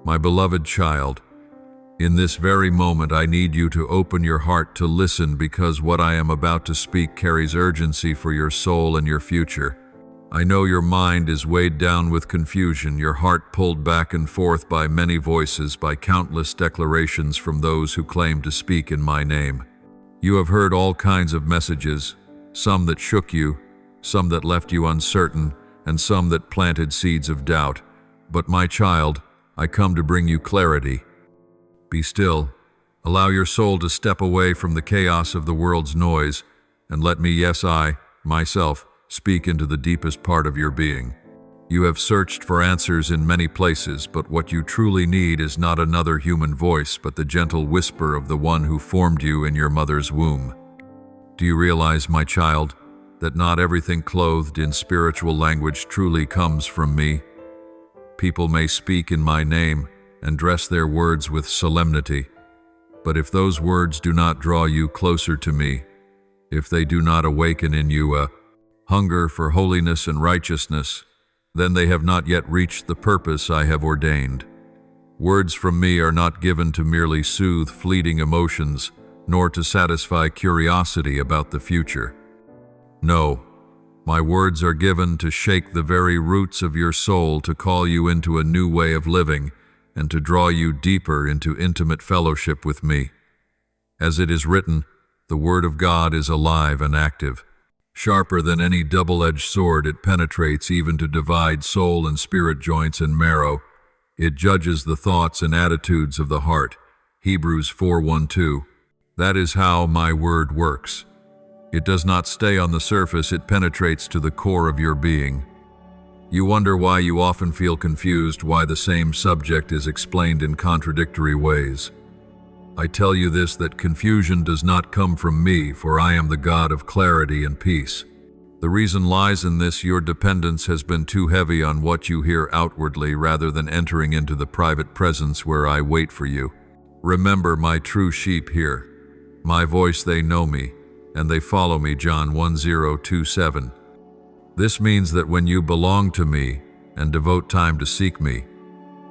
My beloved child, in this very moment I need you to open your heart to listen, because what I am about to speak carries urgency for your soul and your future. I know your mind is weighed down with confusion, your heart pulled back and forth by many voices, by countless declarations from those who claim to speak in my name. You have heard all kinds of messages, some that shook you, some that left you uncertain, and some that planted seeds of doubt. But my child, I come to bring you clarity. Be still, allow your soul to step away from the chaos of the world's noise, and let me, yes, I, myself, speak into the deepest part of your being. You have searched for answers in many places, but what you truly need is not another human voice, but the gentle whisper of the one who formed you in your mother's womb. Do you realize, my child, that not everything clothed in spiritual language truly comes from me? People may speak in my name and dress their words with solemnity, but if those words do not draw you closer to me, if they do not awaken in you a hunger for holiness and righteousness, then they have not yet reached the purpose I have ordained. Words from me are not given to merely soothe fleeting emotions, nor to satisfy curiosity about the future. No, my words are given to shake the very roots of your soul, to call you into a new way of living, and to draw you deeper into intimate fellowship with me. As it is written, the Word of God is alive and active. Sharper than any double-edged sword, it penetrates even to divide soul and spirit, joints and marrow. It judges the thoughts and attitudes of the heart. Hebrews 4:1-2. That is how my word works. It does not stay on the surface, it penetrates to the core of your being. You wonder why you often feel confused, why the same subject is explained in contradictory ways. I tell you this, that confusion does not come from me, for I am the God of clarity and peace. The reason lies in this: your dependence has been too heavy on what you hear outwardly, rather than entering into the private presence where I wait for you. Remember, my true sheep hear my voice, they know me, and they follow me. John 10:27. This means that when you belong to me and devote time to seek me,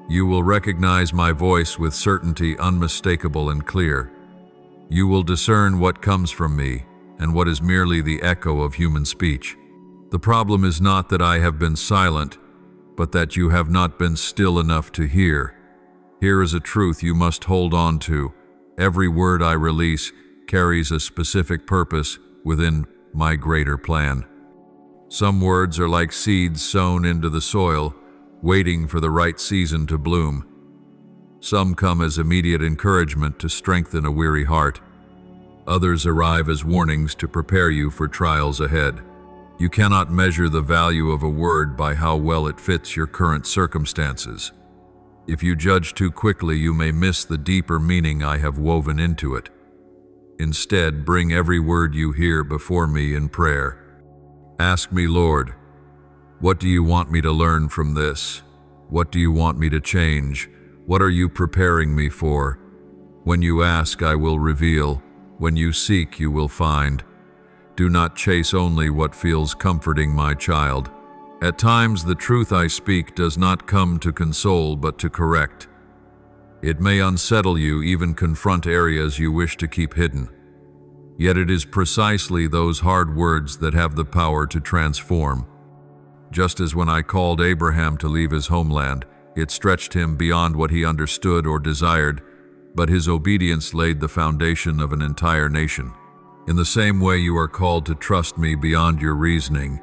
you will recognize my voice with certainty, unmistakable and clear. You will discern what comes from me and what is merely the echo of human speech. The problem is not that I have been silent, but that you have not been still enough to hear. Here is a truth you must hold on to. Every word I release carries a specific purpose within my greater plan. Some words are like seeds sown into the soil, waiting for the right season to bloom. Some come as immediate encouragement to strengthen a weary heart. Others arrive as warnings to prepare you for trials ahead. You cannot measure the value of a word by how well it fits your current circumstances. If you judge too quickly, you may miss the deeper meaning I have woven into it. Instead, bring every word you hear before me in prayer. Ask me, Lord, what do you want me to learn from this? What do you want me to change? What are you preparing me for? When you ask, I will reveal. When you seek, you will find. Do not chase only what feels comforting, my child. At times, the truth I speak does not come to console, but to correct. It may unsettle you, even confront areas you wish to keep hidden. Yet it is precisely those hard words that have the power to transform. Just as when I called Abraham to leave his homeland, it stretched him beyond what he understood or desired, but his obedience laid the foundation of an entire nation. In the same way, you are called to trust me beyond your reasoning.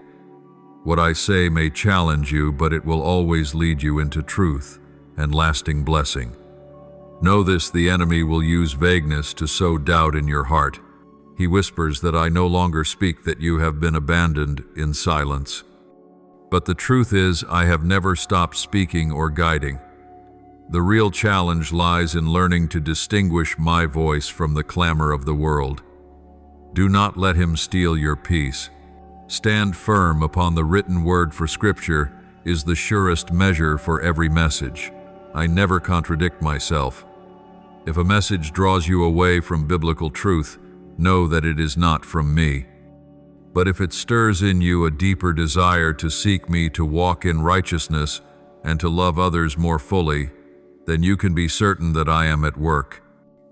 What I say may challenge you, but it will always lead you into truth and lasting blessing. Know this: the enemy will use vagueness to sow doubt in your heart. He whispers that I no longer speak, that you have been abandoned in silence. But the truth is, I have never stopped speaking or guiding. The real challenge lies in learning to distinguish my voice from the clamor of the world. Do not let him steal your peace. Stand firm upon the written word, for Scripture is the surest measure for every message. I never contradict myself. If a message draws you away from biblical truth, know that it is not from me. But if it stirs in you a deeper desire to seek me, to walk in righteousness, and to love others more fully, then you can be certain that I am at work.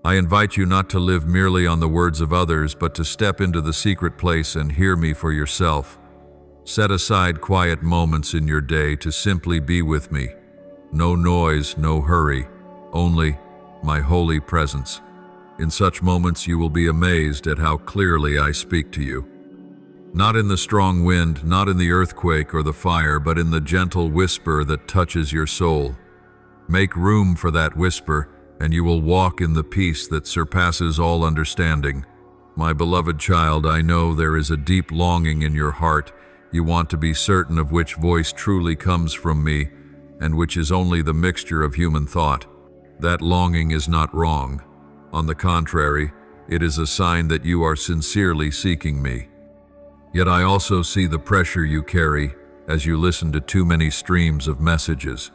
I invite you not to live merely on the words of others, but to step into the secret place and hear me for yourself. Set aside quiet moments in your day to simply be with me. No noise, no hurry, only my holy presence. In such moments you will be amazed at how clearly I speak to you. Not in the strong wind, not in the earthquake or the fire, but in the gentle whisper that touches your soul. Make room for that whisper, and you will walk in the peace that surpasses all understanding. My beloved child, I know there is a deep longing in your heart. You want to be certain of which voice truly comes from me, and which is only the mixture of human thought. That longing is not wrong. On the contrary, it is a sign that you are sincerely seeking me. Yet I also see the pressure you carry as you listen to too many streams of messages.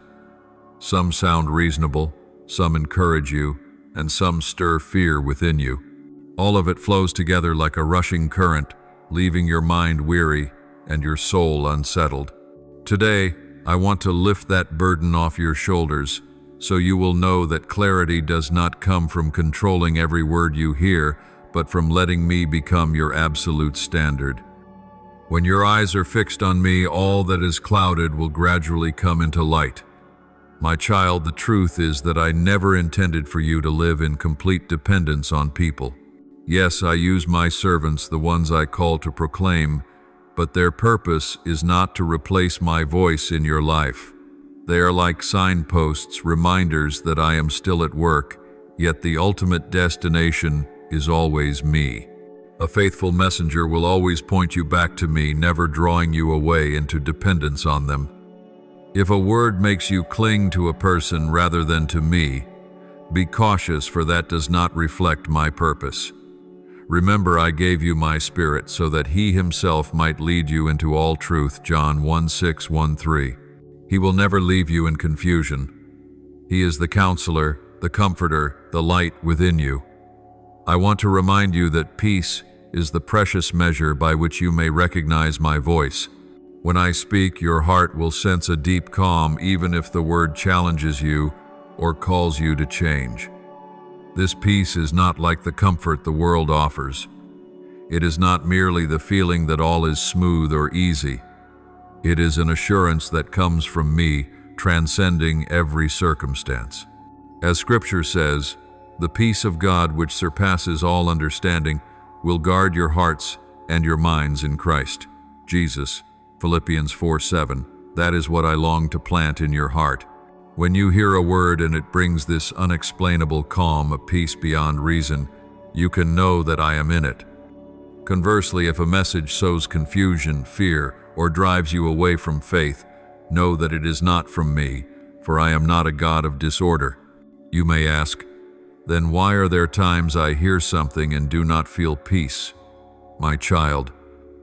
Some sound reasonable, some encourage you, and some stir fear within you. All of it flows together like a rushing current, leaving your mind weary and your soul unsettled. Today, I want to lift that burden off your shoulders, so you will know that clarity does not come from controlling every word you hear, but from letting me become your absolute standard. When your eyes are fixed on me, all that is clouded will gradually come into light. My child, the truth is that I never intended for you to live in complete dependence on people. Yes, I use my servants, the ones I call to proclaim, but their purpose is not to replace my voice in your life. They are like signposts, reminders that I am still at work, yet the ultimate destination is always me. A faithful messenger will always point you back to me, never drawing you away into dependence on them. If a word makes you cling to a person rather than to me, be cautious, for that does not reflect my purpose. Remember, I gave you my Spirit so that He Himself might lead you into all truth. John 1:6-1:3. He will never leave you in confusion. He is the counselor, the comforter, the light within you. I want to remind you that peace is the precious measure by which you may recognize my voice. When I speak, your heart will sense a deep calm, even if the word challenges you or calls you to change. This peace is not like the comfort the world offers. It is not merely the feeling that all is smooth or easy. It is an assurance that comes from me, transcending every circumstance. As Scripture says, the peace of God, which surpasses all understanding, will guard your hearts and your minds in Christ Jesus. Philippians 4:7. That is what I long to plant in your heart. When you hear a word and it brings this unexplainable calm, a peace beyond reason, you can know that I am in it. Conversely, if a message sows confusion, fear, or drives you away from faith, know that it is not from me, for I am not a God of disorder. You may ask, then why are there times I hear something and do not feel peace? My child,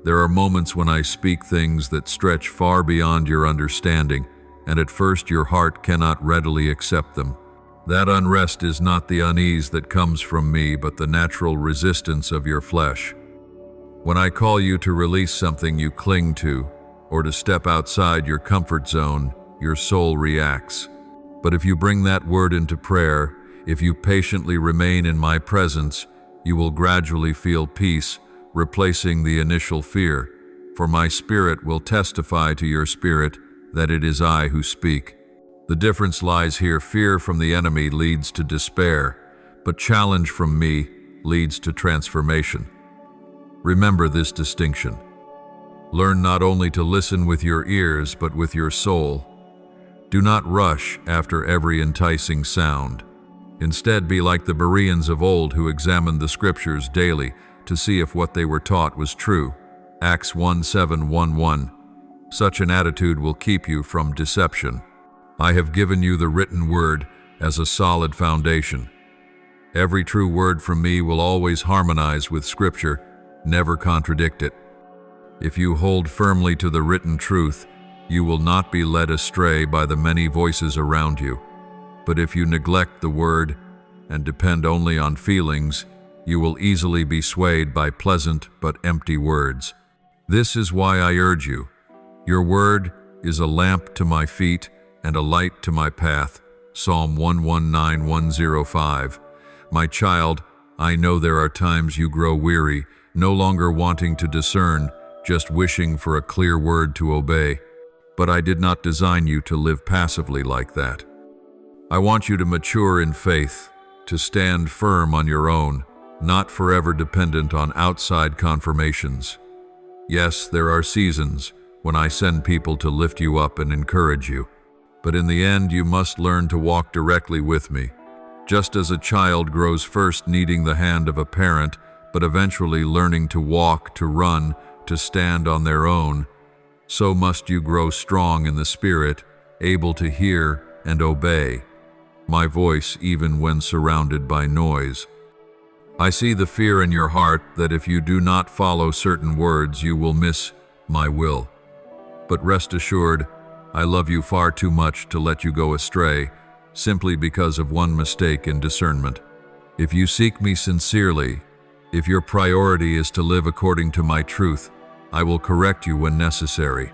there are moments when I speak things that stretch far beyond your understanding, and at first your heart cannot readily accept them. That unrest is not the unease that comes from me, but the natural resistance of your flesh. When I call you to release something you cling to, or to step outside your comfort zone, your soul reacts. But if you bring that word into prayer, if you patiently remain in my presence, you will gradually feel peace, replacing the initial fear. For my Spirit will testify to your spirit that it is I who speak. The difference lies here. Fear from the enemy leads to despair, but challenge from me leads to transformation. Remember this distinction. Learn not only to listen with your ears, but with your soul. Do not rush after every enticing sound. Instead, be like the Bereans of old who examined the Scriptures daily to see if what they were taught was true. Acts 1:7-1:1. Such an attitude will keep you from deception. I have given you the written word as a solid foundation. Every true word from me will always harmonize with Scripture, never contradict it. If you hold firmly to the written truth, you will not be led astray by the many voices around you. But if you neglect the word and depend only on feelings, you will easily be swayed by pleasant but empty words. This is why I urge you. Your word is a lamp to my feet and a light to my path. Psalm 119:105. My child, I know there are times you grow weary, no longer wanting to discern, just wishing for a clear word to obey. But I did not design you to live passively like that. I want you to mature in faith, to stand firm on your own, not forever dependent on outside confirmations. Yes, there are seasons when I send people to lift you up and encourage you. But in the end, you must learn to walk directly with me. Just as a child grows first needing the hand of a parent, but eventually learning to walk, to run, to stand on their own, so must you grow strong in the Spirit, able to hear and obey my voice even when surrounded by noise. I see the fear in your heart that if you do not follow certain words, you will miss my will. But rest assured, I love you far too much to let you go astray, simply because of one mistake in discernment. If you seek me sincerely, if your priority is to live according to my truth, I will correct you when necessary.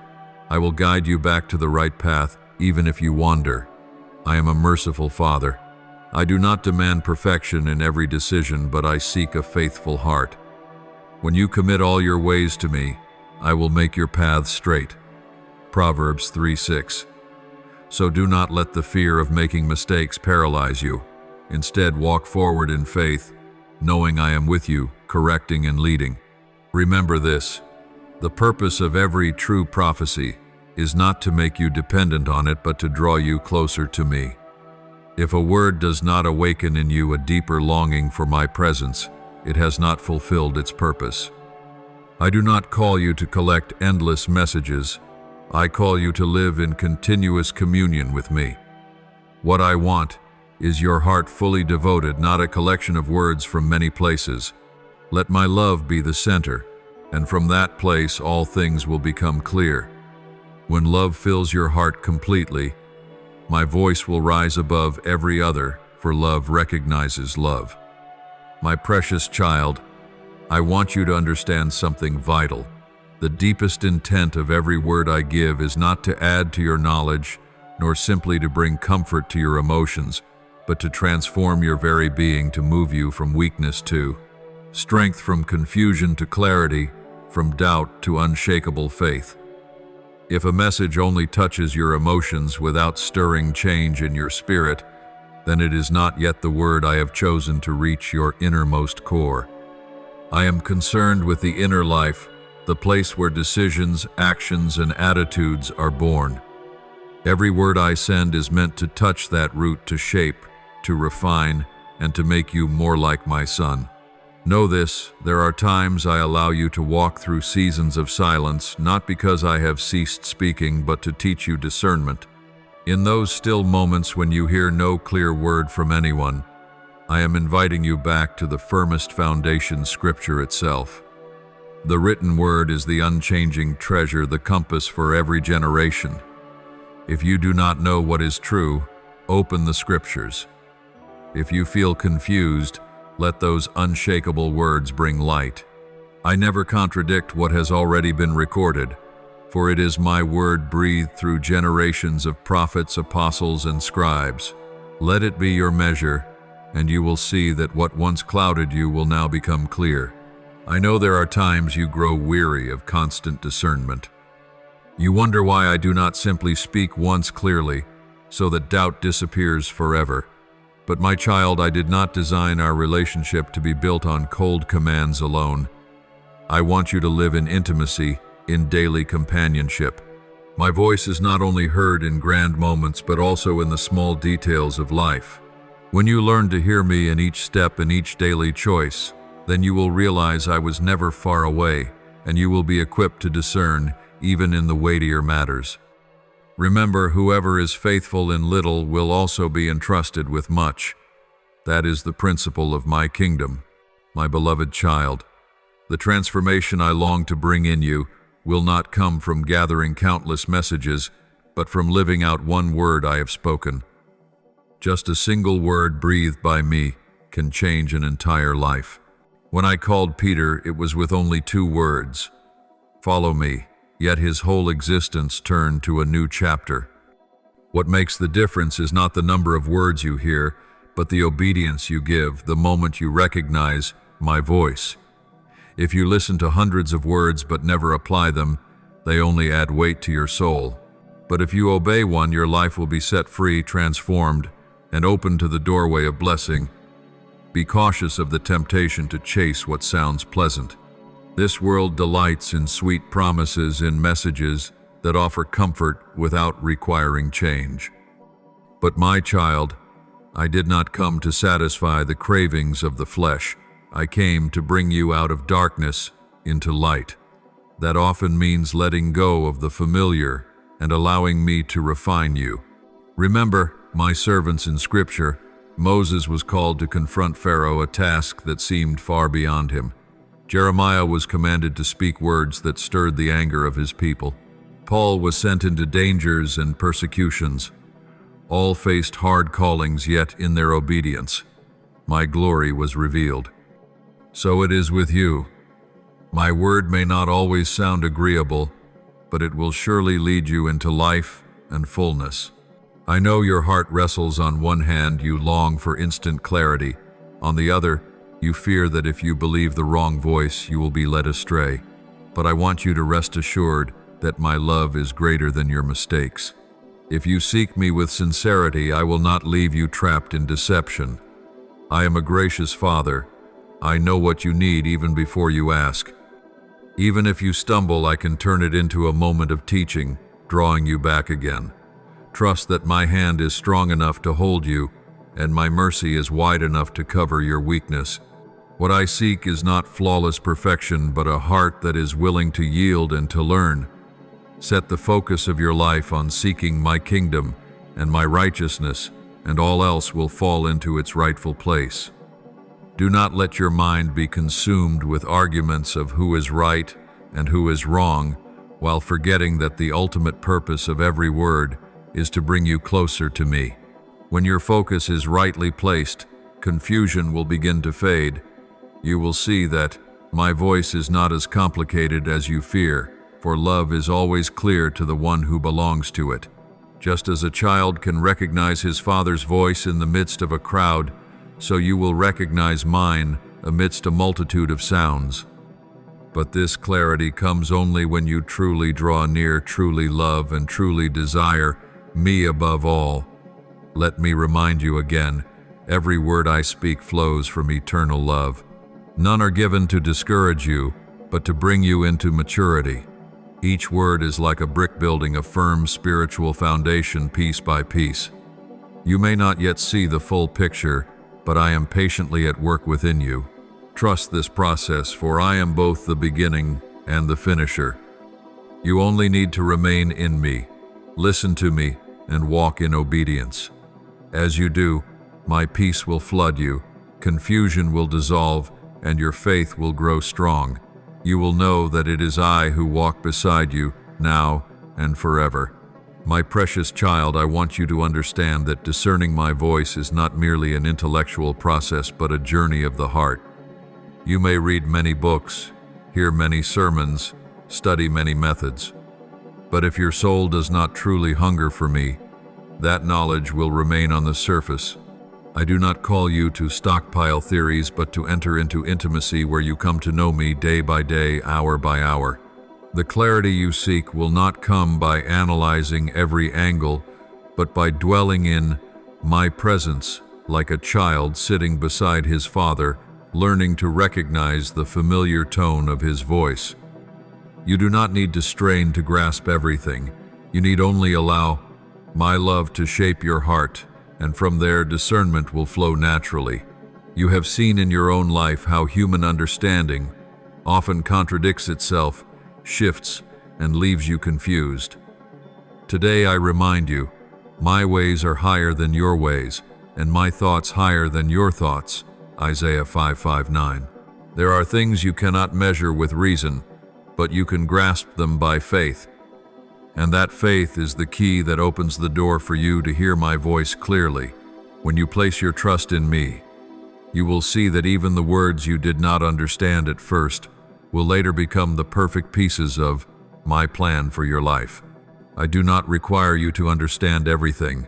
I will guide you back to the right path, even if you wander. I am a merciful Father. I do not demand perfection in every decision, but I seek a faithful heart. When you commit all your ways to me, I will make your paths straight. Proverbs 3:6. So do not let the fear of making mistakes paralyze you. Instead, walk forward in faith, knowing I am with you, correcting and leading. Remember this: the purpose of every true prophecy is not to make you dependent on it, but to draw you closer to me. If a word does not awaken in you a deeper longing for my presence, it has not fulfilled its purpose. I do not call you to collect endless messages. I call you to live in continuous communion with me. What I want is your heart fully devoted, not a collection of words from many places. Let my love be the center, and from that place all things will become clear. When love fills your heart completely, my voice will rise above every other, for love recognizes love. My precious child, I want you to understand something vital. The deepest intent of every word I give is not to add to your knowledge, nor simply to bring comfort to your emotions, but to transform your very being, to move you from weakness to strength, from confusion to clarity, from doubt to unshakable faith. If a message only touches your emotions without stirring change in your spirit, then it is not yet the word I have chosen to reach your innermost core. I am concerned with the inner life, the place where decisions, actions, and attitudes are born. Every word I send is meant to touch that root, to shape, to refine, and to make you more like my Son. Know this: there are times I allow you to walk through seasons of silence, not because I have ceased speaking, but to teach you discernment. In those still moments when you hear no clear word from anyone, I am inviting you back to the firmest foundation, Scripture itself. The written word is the unchanging treasure, the compass for every generation. If you do not know what is true, open the Scriptures. If you feel confused, let those unshakable words bring light. I never contradict what has already been recorded, for it is my word breathed through generations of prophets, apostles, and scribes. Let it be your measure, and you will see that what once clouded you will now become clear. I know there are times you grow weary of constant discernment. You wonder why I do not simply speak once clearly, so that doubt disappears forever. But my child, I did not design our relationship to be built on cold commands alone. I want you to live in intimacy, in daily companionship. My voice is not only heard in grand moments, but also in the small details of life. When you learn to hear me in each step, in each daily choice, then you will realize I was never far away, and you will be equipped to discern, even in the weightier matters. Remember, whoever is faithful in little will also be entrusted with much. That is the principle of my kingdom, my beloved child. The transformation I long to bring in you will not come from gathering countless messages, but from living out one word I have spoken. Just a single word breathed by me can change an entire life. When I called Peter, it was with only 2 words: "Follow me," yet his whole existence turned to a new chapter. What makes the difference is not the number of words you hear, but the obedience you give the moment you recognize my voice. If you listen to hundreds of words but never apply them, they only add weight to your soul. But if you obey one, your life will be set free, transformed, and open to the doorway of blessing. Be cautious of the temptation to chase what sounds pleasant. This world delights in sweet promises, in messages that offer comfort without requiring change. But my child, I did not come to satisfy the cravings of the flesh. I came to bring you out of darkness into light. That often means letting go of the familiar and allowing me to refine you. Remember, my servants in Scripture, Moses was called to confront Pharaoh, a task that seemed far beyond him. Jeremiah was commanded to speak words that stirred the anger of his people. Paul was sent into dangers and persecutions. All faced hard callings, yet in their obedience, my glory was revealed. So it is with you. My word may not always sound agreeable, but it will surely lead you into life and fullness. I know your heart wrestles. On one hand, you long for instant clarity. On the other, you fear that if you believe the wrong voice, you will be led astray. But I want you to rest assured that my love is greater than your mistakes. If you seek me with sincerity, I will not leave you trapped in deception. I am a gracious Father. I know what you need even before you ask. Even if you stumble, I can turn it into a moment of teaching, drawing you back again. Trust that my hand is strong enough to hold you, and my mercy is wide enough to cover your weakness. What I seek is not flawless perfection, but a heart that is willing to yield and to learn. Set the focus of your life on seeking my kingdom and my righteousness, and all else will fall into its rightful place. Do not let your mind be consumed with arguments of who is right and who is wrong, while forgetting that the ultimate purpose of every word is to bring you closer to me. When your focus is rightly placed, confusion will begin to fade. You will see that my voice is not as complicated as you fear, for love is always clear to the one who belongs to it. Just as a child can recognize his father's voice in the midst of a crowd, so you will recognize mine amidst a multitude of sounds. But this clarity comes only when you truly draw near, truly love, and truly desire me above all. Let me remind you again, every word I speak flows from eternal love. None are given to discourage you, but to bring you into maturity. Each word is like a brick building a firm spiritual foundation piece by piece. You may not yet see the full picture, but I am patiently at work within you. Trust this process, for I am both the beginning and the finisher. You only need to remain in me, listen to me, and walk in obedience. As you do, my peace will flood you, confusion will dissolve, and your faith will grow strong. You will know that it is I who walk beside you, now and forever. My precious child, I want you to understand that discerning my voice is not merely an intellectual process, but a journey of the heart. You may read many books, hear many sermons, study many methods. But if your soul does not truly hunger for me, that knowledge will remain on the surface. I do not call you to stockpile theories, but to enter into intimacy where you come to know me day by day, hour by hour. The clarity you seek will not come by analyzing every angle, but by dwelling in my presence like a child sitting beside his father, learning to recognize the familiar tone of his voice. You do not need to strain to grasp everything. You need only allow my love to shape your heart, and from there discernment will flow naturally. You have seen in your own life how human understanding often contradicts itself, shifts, and leaves you confused. Today I remind you, my ways are higher than your ways, and my thoughts higher than your thoughts. Isaiah 5:9. There are things you cannot measure with reason, but you can grasp them by faith. And that faith is the key that opens the door for you to hear my voice clearly. When you place your trust in me, you will see that even the words you did not understand at first will later become the perfect pieces of my plan for your life. I do not require you to understand everything.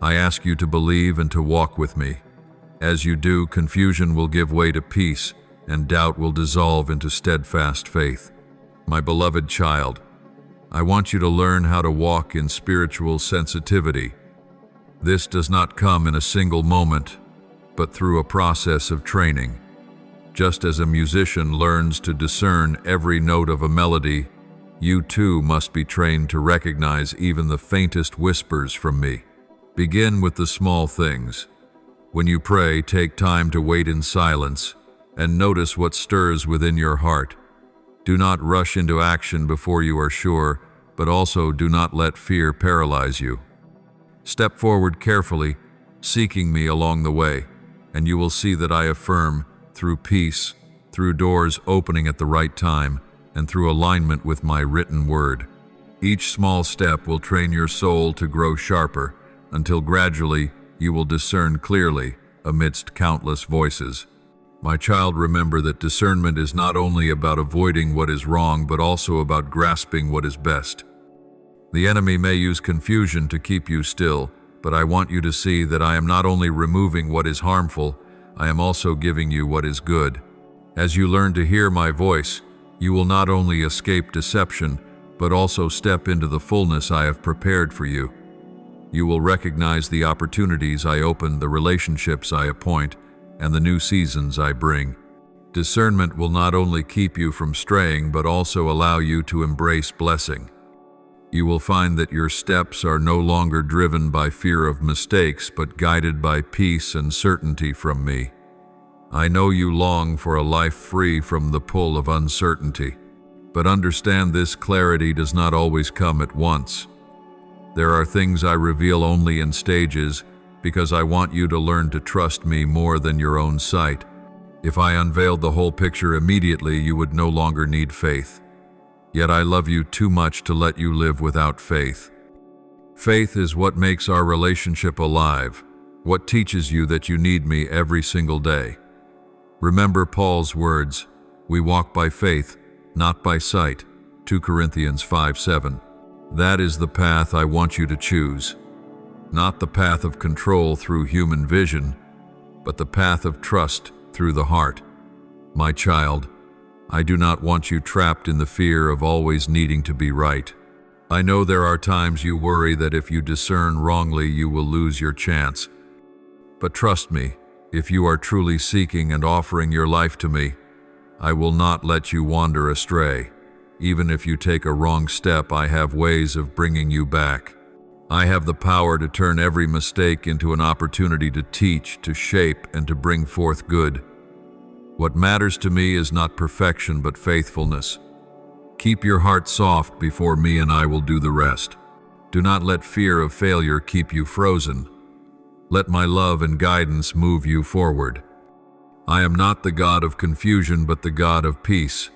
I ask you to believe and to walk with me. As you do, confusion will give way to peace, and doubt will dissolve into steadfast faith. My beloved child, I want you to learn how to walk in spiritual sensitivity. This does not come in a single moment, but through a process of training. Just as a musician learns to discern every note of a melody, you too must be trained to recognize even the faintest whispers from me. Begin with the small things. When you pray, take time to wait in silence and notice what stirs within your heart. Do not rush into action before you are sure, but also do not let fear paralyze you. Step forward carefully, seeking me along the way, and you will see that I affirm, through peace, through doors opening at the right time, and through alignment with my written word. Each small step will train your soul to grow sharper, until gradually you will discern clearly amidst countless voices. My child, remember that discernment is not only about avoiding what is wrong, but also about grasping what is best. The enemy may use confusion to keep you still, but I want you to see that I am not only removing what is harmful, I am also giving you what is good. As you learn to hear my voice, you will not only escape deception, but also step into the fullness I have prepared for you. You will recognize the opportunities I open, the relationships I appoint, and the new seasons I bring. Discernment will not only keep you from straying, but also allow you to embrace blessing. You will find that your steps are no longer driven by fear of mistakes, but guided by peace and certainty from me. I know you long for a life free from the pull of uncertainty, but understand this clarity does not always come at once. There are things I reveal only in stages, because I want you to learn to trust me more than your own sight. If I unveiled the whole picture immediately, you would no longer need faith. Yet I love you too much to let you live without faith. Faith is what makes our relationship alive, what teaches you that you need me every single day. Remember Paul's words, "We walk by faith, not by sight," 2 Corinthians 5:7. That is the path I want you to choose. Not the path of control through human vision, but the path of trust through the heart. My child, I do not want you trapped in the fear of always needing to be right. I know there are times you worry that if you discern wrongly, you will lose your chance. But trust me, if you are truly seeking and offering your life to me, I will not let you wander astray. Even if you take a wrong step, I have ways of bringing you back. I have the power to turn every mistake into an opportunity to teach, to shape, and to bring forth good. What matters to me is not perfection, but faithfulness. Keep your heart soft before me, and I will do the rest. Do not let fear of failure keep you frozen. Let my love and guidance move you forward. I am not the God of confusion, but the God of peace.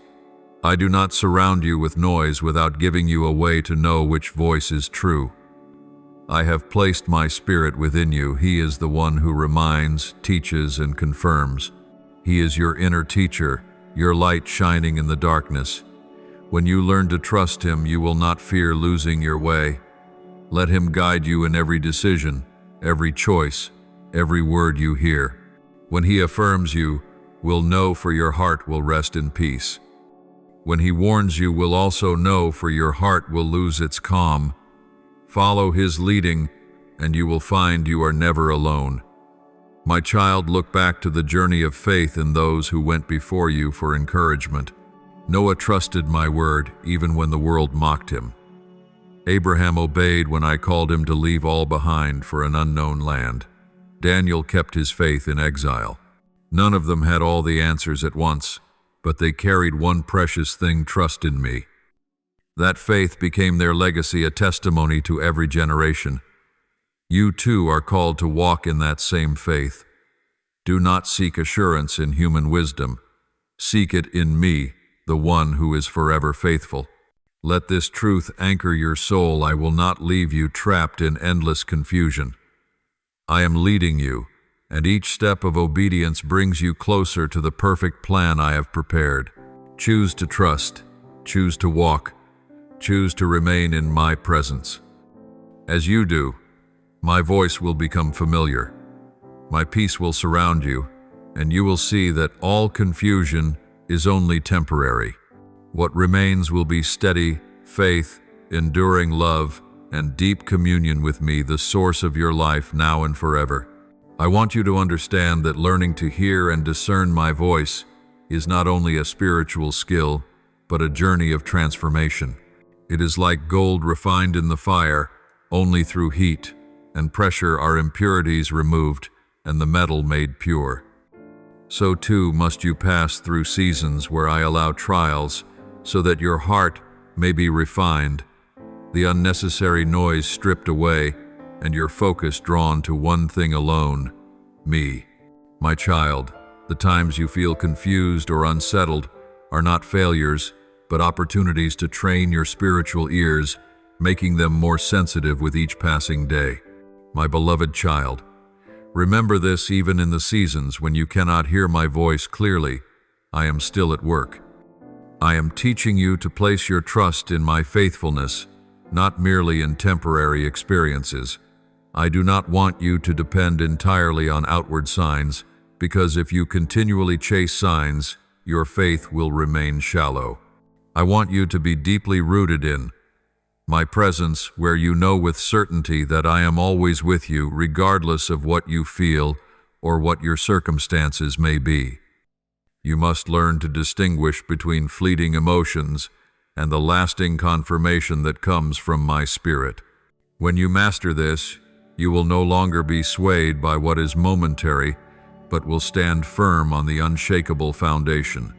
I do not surround you with noise without giving you a way to know which voice is true. I have placed my Spirit within you. He is the one who reminds, teaches, and confirms. He is your inner teacher, your light shining in the darkness. When you learn to trust Him, you will not fear losing your way. Let Him guide you in every decision, every choice, every word you hear. When He affirms you, will know, for your heart will rest in peace. When He warns you, will also know, for your heart will lose its calm. Follow His leading, and you will find you are never alone. My child, look back to the journey of faith in those who went before you for encouragement. Noah trusted my word, even when the world mocked him. Abraham obeyed when I called him to leave all behind for an unknown land. Daniel kept his faith in exile. None of them had all the answers at once, but they carried one precious thing: trust in me. That faith became their legacy, a testimony to every generation. You too are called to walk in that same faith. Do not seek assurance in human wisdom. Seek it in me, the one who is forever faithful. Let this truth anchor your soul. I will not leave you trapped in endless confusion. I am leading you, and each step of obedience brings you closer to the perfect plan I have prepared. Choose to trust, choose to walk, Choose to remain in my presence. As you do, my voice will become familiar. My peace will surround you, and you will see that all confusion is only temporary. What remains will be steady faith, enduring love, and deep communion with me, the source of your life now and forever. I want you to understand that learning to hear and discern my voice is not only a spiritual skill, but a journey of transformation. It is like gold refined in the fire. Only through heat and pressure are impurities removed and the metal made pure. So too must you pass through seasons where I allow trials, so that your heart may be refined, the unnecessary noise stripped away, and your focus drawn to one thing alone, me. My child, the times you feel confused or unsettled are not failures, but opportunities to train your spiritual ears, making them more sensitive with each passing day. My beloved child, remember this: even in the seasons when you cannot hear my voice clearly, I am still at work. I am teaching you to place your trust in my faithfulness, not merely in temporary experiences. I do not want you to depend entirely on outward signs, because if you continually chase signs, your faith will remain shallow. I want you to be deeply rooted in my presence, where you know with certainty that I am always with you, regardless of what you feel or what your circumstances may be. You must learn to distinguish between fleeting emotions and the lasting confirmation that comes from my Spirit. When you master this, you will no longer be swayed by what is momentary, but will stand firm on the unshakable foundation.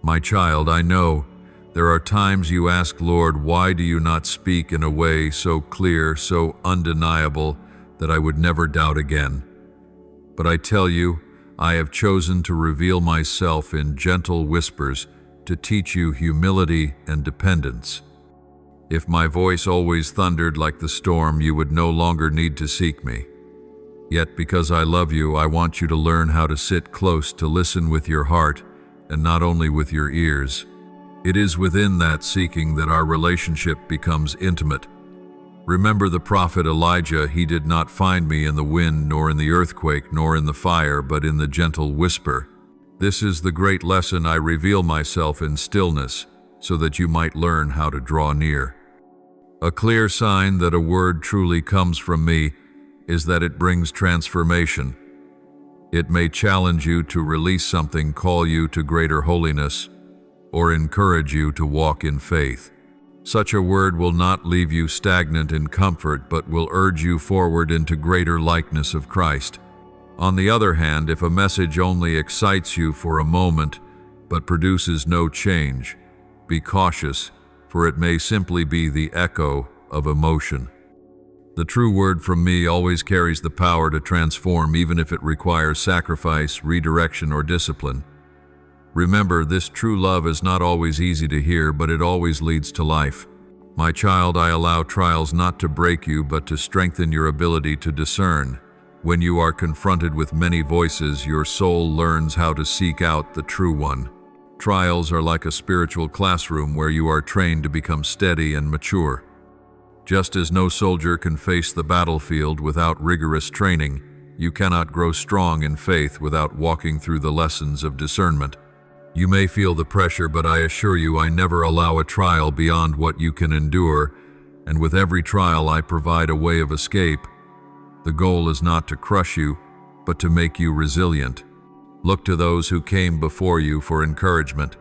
My child, I know there are times you ask, Lord, why do you not speak in a way so clear, so undeniable, that I would never doubt again? But I tell you, I have chosen to reveal myself in gentle whispers to teach you humility and dependence. If my voice always thundered like the storm, you would no longer need to seek me. Yet because I love you, I want you to learn how to sit close, to listen with your heart and not only with your ears. It is within that seeking that our relationship becomes intimate. Remember the prophet Elijah. He did not find me in the wind, nor in the earthquake, nor in the fire, but in the gentle whisper. This is the great lesson: I reveal myself in stillness, so that you might learn how to draw near. A clear sign that a word truly comes from me is that it brings transformation. It may challenge you to release something, call you to greater holiness, or encourage you to walk in faith. Such a word will not leave you stagnant in comfort, but will urge you forward into greater likeness of Christ. On the other hand, if a message only excites you for a moment, but produces no change, be cautious, for it may simply be the echo of emotion. The true word from me always carries the power to transform, even if it requires sacrifice, redirection, or discipline. Remember, this true love is not always easy to hear, but it always leads to life. My child, I allow trials not to break you, but to strengthen your ability to discern. When you are confronted with many voices, your soul learns how to seek out the true one. Trials are like a spiritual classroom where you are trained to become steady and mature. Just as no soldier can face the battlefield without rigorous training, you cannot grow strong in faith without walking through the lessons of discernment. You may feel the pressure, but I assure you I never allow a trial beyond what you can endure, and with every trial I provide a way of escape. The goal is not to crush you, but to make you resilient. Look to those who came before you for encouragement.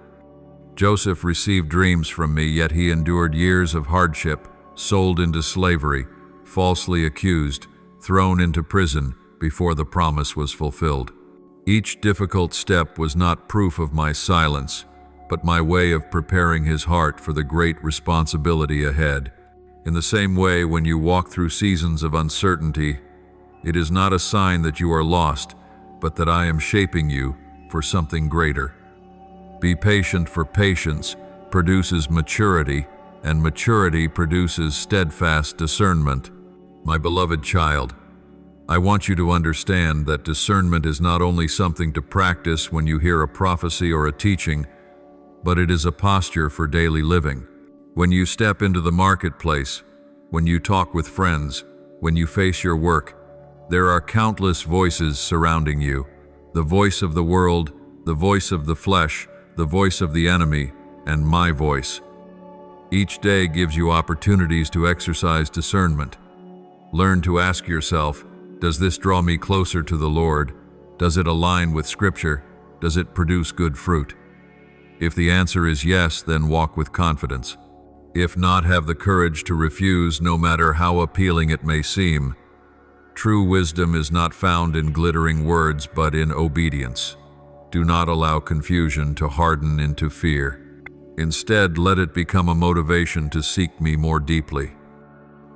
Joseph received dreams from me, yet he endured years of hardship, sold into slavery, falsely accused, thrown into prison before the promise was fulfilled. Each difficult step was not proof of my silence, but my way of preparing his heart for the great responsibility ahead. In the same way, when you walk through seasons of uncertainty, it is not a sign that you are lost, but that I am shaping you for something greater. Be patient, for patience produces maturity, and maturity produces steadfast discernment. My beloved child, I want you to understand that discernment is not only something to practice when you hear a prophecy or a teaching, but it is a posture for daily living. When you step into the marketplace, when you talk with friends, when you face your work, there are countless voices surrounding you. The voice of the world, the voice of the flesh, the voice of the enemy, and my voice. Each day gives you opportunities to exercise discernment. Learn to ask yourself, does this draw me closer to the Lord? Does it align with Scripture? Does it produce good fruit? If the answer is yes, then walk with confidence. If not, have the courage to refuse, no matter how appealing it may seem. True wisdom is not found in glittering words, but in obedience. Do not allow confusion to harden into fear. Instead, let it become a motivation to seek me more deeply.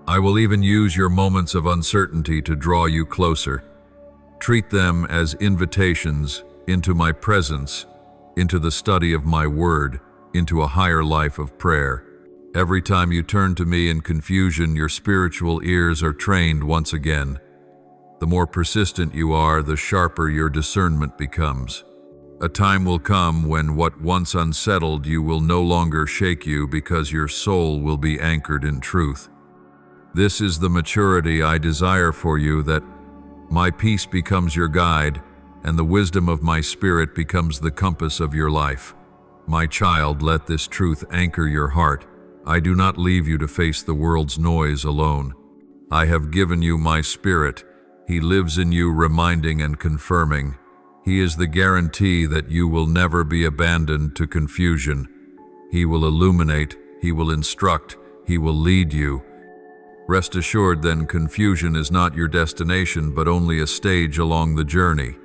I will even use your moments of uncertainty to draw you closer. Treat them as invitations into my presence, into the study of my word, into a higher life of prayer. Every time you turn to me in confusion, your spiritual ears are trained once again. The more persistent you are, the sharper your discernment becomes. A time will come when what once unsettled you will no longer shake you, because your soul will be anchored in truth. This is the maturity I desire for you, that my peace becomes your guide, and the wisdom of my spirit becomes the compass of your life. My child, let this truth anchor your heart. I do not leave you to face the world's noise alone. I have given you my spirit. He lives in you, reminding and confirming. He is the guarantee that you will never be abandoned to confusion. He will illuminate, he will instruct, he will lead you. Rest assured then, confusion is not your destination, but only a stage along the journey.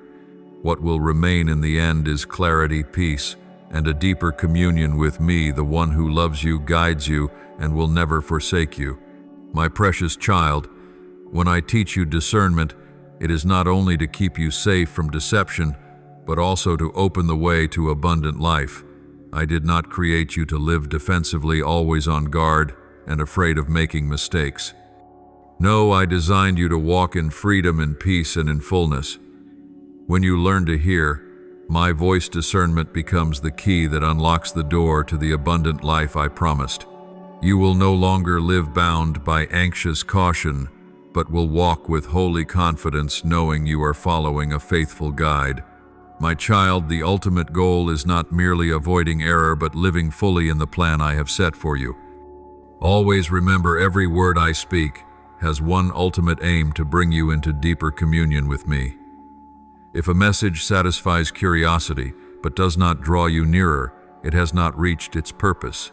What will remain in the end is clarity, peace, and a deeper communion with me, the one who loves you, guides you, and will never forsake you. My precious child, when I teach you discernment, it is not only to keep you safe from deception, but also to open the way to abundant life. I did not create you to live defensively, always on guard and afraid of making mistakes. No, I designed you to walk in freedom, in peace, and in fullness. When you learn to hear my voice, discernment becomes the key that unlocks the door to the abundant life I promised. You will no longer live bound by anxious caution, but will walk with holy confidence, knowing you are following a faithful guide. My child, the ultimate goal is not merely avoiding error, but living fully in the plan I have set for you. Always remember, every word I speak has one ultimate aim: to bring you into deeper communion with me. If a message satisfies curiosity but does not draw you nearer, it has not reached its purpose.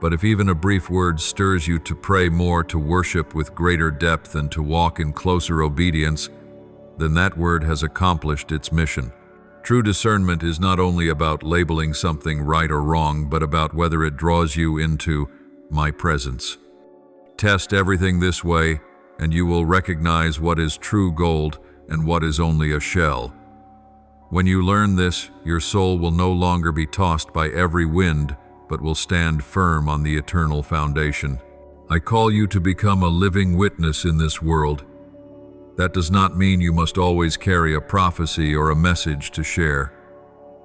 But if even a brief word stirs you to pray more, to worship with greater depth, and to walk in closer obedience, then that word has accomplished its mission. True discernment is not only about labeling something right or wrong, but about whether it draws you into my presence. Test everything this way, and you will recognize what is true gold and what is only a shell. When you learn this, your soul will no longer be tossed by every wind, but will stand firm on the eternal foundation. I call you to become a living witness in this world. That does not mean you must always carry a prophecy or a message to share.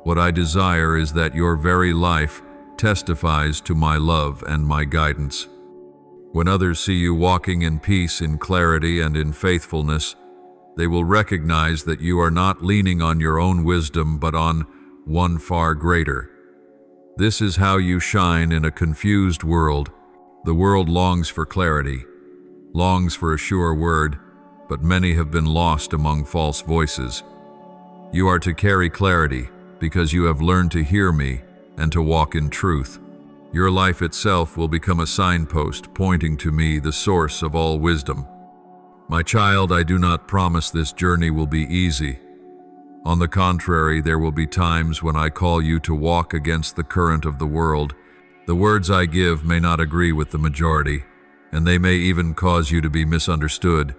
What I desire is that your very life testifies to my love and my guidance. When others see you walking in peace, in clarity, and in faithfulness, they will recognize that you are not leaning on your own wisdom, but on one far greater. This is how you shine in a confused world. The world longs for clarity, longs for a sure word, but many have been lost among false voices. You are to carry clarity because you have learned to hear me and to walk in truth. Your life itself will become a signpost pointing to me, the source of all wisdom. My child, I do not promise this journey will be easy. On the contrary, there will be times when I call you to walk against the current of the world. The words I give may not agree with the majority, and they may even cause you to be misunderstood.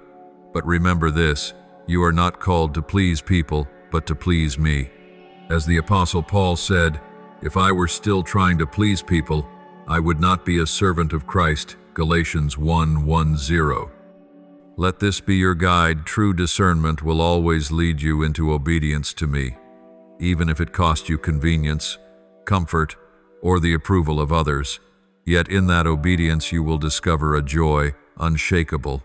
But remember this: you are not called to please people, but to please me. As the Apostle Paul said, "If I were still trying to please people, I would not be a servant of Christ." Galatians 1:10. Let this be your guide. True discernment will always lead you into obedience to me, even if it costs you convenience, comfort, or the approval of others. Yet in that obedience you will discover a joy unshakable.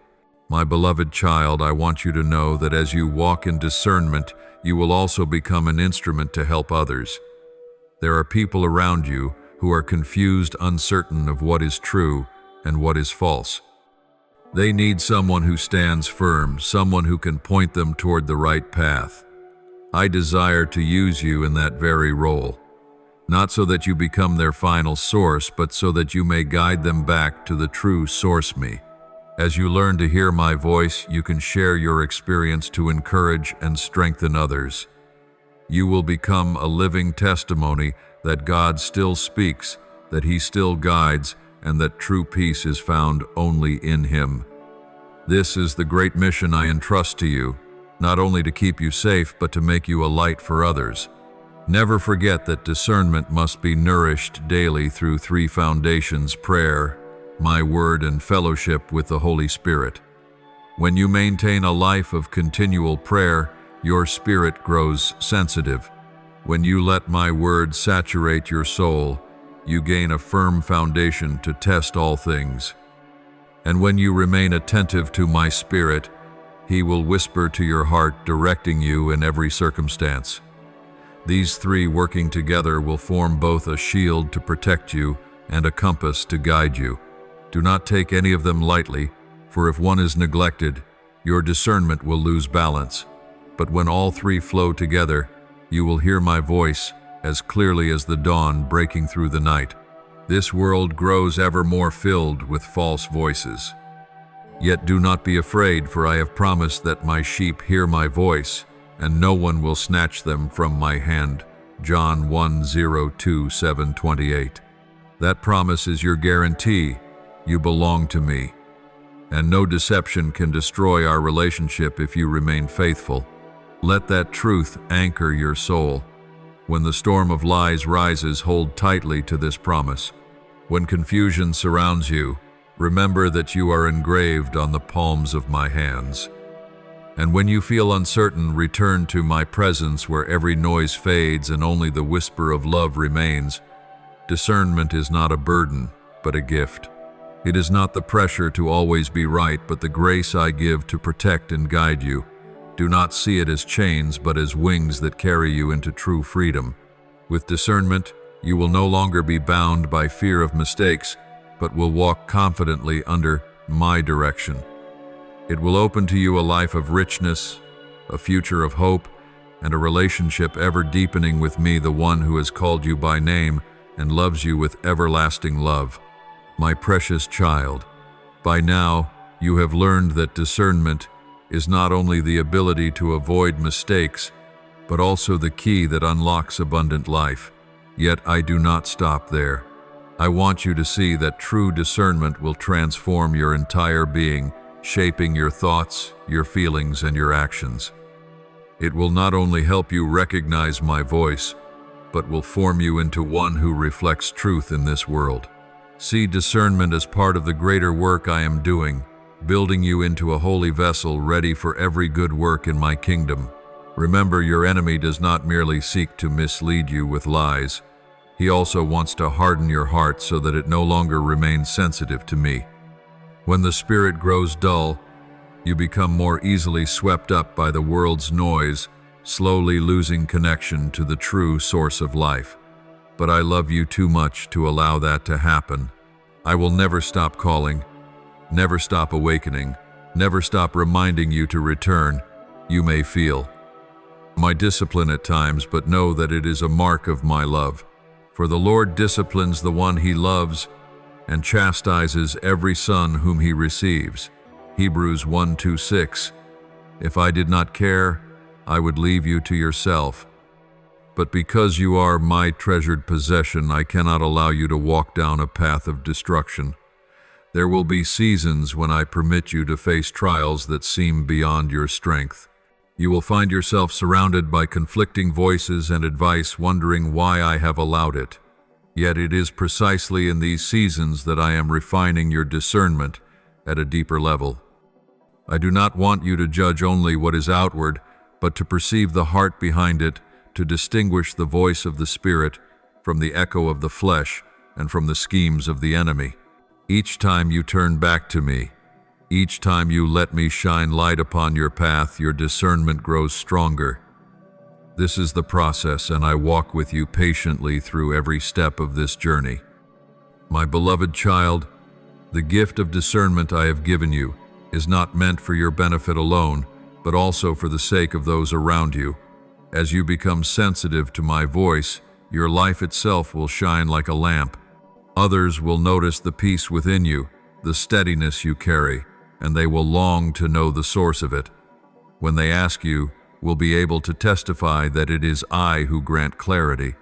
My beloved child, I want you to know that as you walk in discernment, you will also become an instrument to help others. There are people around you who are confused, uncertain of what is true and what is false. They need someone who stands firm, someone who can point them toward the right path. I desire to use you in that very role, not so that you become their final source, but so that you may guide them back to the true source me. As you learn to hear my voice, you can share your experience to encourage and strengthen others. You will become a living testimony that God still speaks, that He still guides, and that true peace is found only in Him. This is the great mission I entrust to you, not only to keep you safe, but to make you a light for others. Never forget that discernment must be nourished daily through three foundations: prayer, my word, and fellowship with the Holy Spirit. When you maintain a life of continual prayer, your spirit grows sensitive. When you let my word saturate your soul, you gain a firm foundation to test all things. And when you remain attentive to my Spirit, He will whisper to your heart, directing you in every circumstance. These three working together will form both a shield to protect you and a compass to guide you. Do not take any of them lightly, for if one is neglected, your discernment will lose balance. But when all three flow together, you will hear my voice as clearly as the dawn breaking through the night. This world grows ever more filled with false voices. Yet do not be afraid, for I have promised that my sheep hear my voice, and no one will snatch them from my hand. John 1:027-28. That promise is your guarantee. You belong to me. And no deception can destroy our relationship if you remain faithful. Let that truth anchor your soul. When the storm of lies rises, hold tightly to this promise. When confusion surrounds you, remember that you are engraved on the palms of my hands. And when you feel uncertain, return to my presence where every noise fades and only the whisper of love remains. Discernment is not a burden, but a gift. It is not the pressure to always be right, but the grace I give to protect and guide you. Do not see it as chains, but as wings that carry you into true freedom. With discernment, you will no longer be bound by fear of mistakes, but will walk confidently under my direction. It will open to you a life of richness, a future of hope, and a relationship ever deepening with me, the one who has called you by name and loves you with everlasting love. My precious child, by now you have learned that discernment is not only the ability to avoid mistakes, but also the key that unlocks abundant life. Yet I do not stop there. I want you to see that true discernment will transform your entire being, shaping your thoughts, your feelings, and your actions. It will not only help you recognize my voice, but will form you into one who reflects truth in this world. See discernment as part of the greater work I am doing, building you into a holy vessel ready for every good work in my kingdom. Remember, your enemy does not merely seek to mislead you with lies. He also wants to harden your heart so that it no longer remains sensitive to me. When the spirit grows dull, you become more easily swept up by the world's noise, slowly losing connection to the true source of life. But I love you too much to allow that to happen. I will never stop calling, never stop awakening, never stop reminding you to return. You may feel my discipline at times, but know that it is a mark of my love. For the Lord disciplines the one He loves and chastises every son whom He receives. Hebrews 1:2-6. If I did not care, I would leave you to yourself. But because you are my treasured possession, I cannot allow you to walk down a path of destruction. There will be seasons when I permit you to face trials that seem beyond your strength. You will find yourself surrounded by conflicting voices and advice, wondering why I have allowed it. Yet it is precisely in these seasons that I am refining your discernment at a deeper level. I do not want you to judge only what is outward, but to perceive the heart behind it, to distinguish the voice of the Spirit from the echo of the flesh, and from the schemes of the enemy. Each time you turn back to me, each time you let me shine light upon your path, your discernment grows stronger. This is the process, and I walk with you patiently through every step of this journey. My beloved child, the gift of discernment I have given you is not meant for your benefit alone, but also for the sake of those around you. As you become sensitive to my voice, your life itself will shine like a lamp. Others will notice the peace within you, the steadiness you carry, and they will long to know the source of it. When they ask you, will be able to testify that it is I who grant clarity.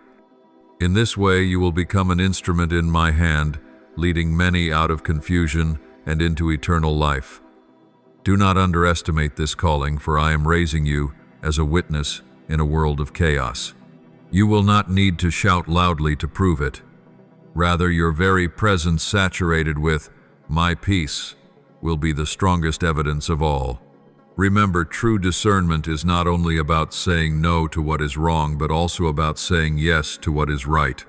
In this way, you will become an instrument in my hand, leading many out of confusion and into eternal life. Do not underestimate this calling, for I am raising you as a witness in a world of chaos. You will not need to shout loudly to prove it. Rather, your very presence saturated with my peace will be the strongest evidence of all. Remember, true discernment is not only about saying no to what is wrong, but also about saying yes to what is right.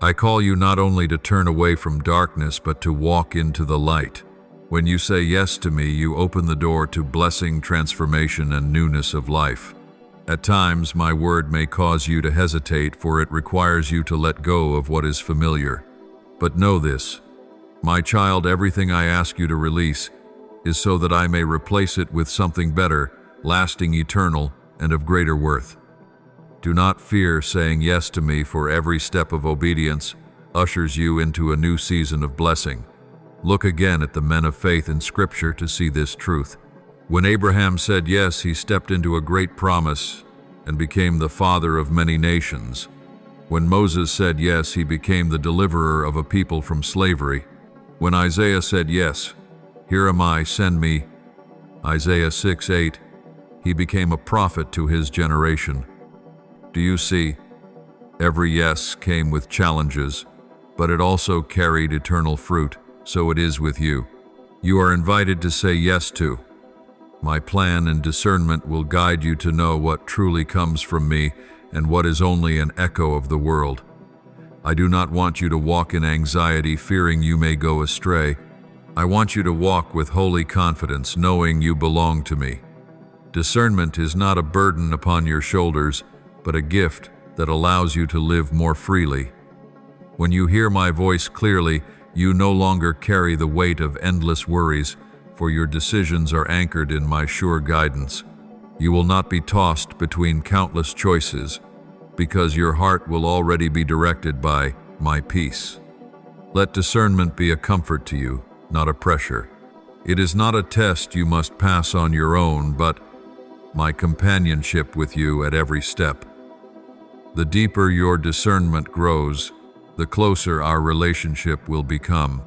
I call you not only to turn away from darkness, but to walk into the light. When you say yes to me, you open the door to blessing, transformation, and newness of life. At times, my word may cause you to hesitate, for it requires you to let go of what is familiar. But know this, my child, everything I ask you to release is so that I may replace it with something better, lasting, eternal, and of greater worth. Do not fear saying yes to me, for every step of obedience ushers you into a new season of blessing. Look again at the men of faith in Scripture to see this truth. When Abraham said yes, he stepped into a great promise and became the father of many nations. When Moses said yes, he became the deliverer of a people from slavery. When Isaiah said yes, here am I, send me, Isaiah 6:8, he became a prophet to his generation. Do you see? Every yes came with challenges, but it also carried eternal fruit. So it is with you. You are invited to say yes to. My plan and discernment will guide you to know what truly comes from me and what is only an echo of the world. I do not want you to walk in anxiety, fearing you may go astray. I want you to walk with holy confidence, knowing you belong to me. Discernment is not a burden upon your shoulders, but a gift that allows you to live more freely. When you hear my voice clearly, you no longer carry the weight of endless worries, for your decisions are anchored in my sure guidance. You will not be tossed between countless choices, because your heart will already be directed by my peace. Let discernment be a comfort to you, not a pressure. It is not a test you must pass on your own, but my companionship with you at every step. The deeper your discernment grows, the closer our relationship will become.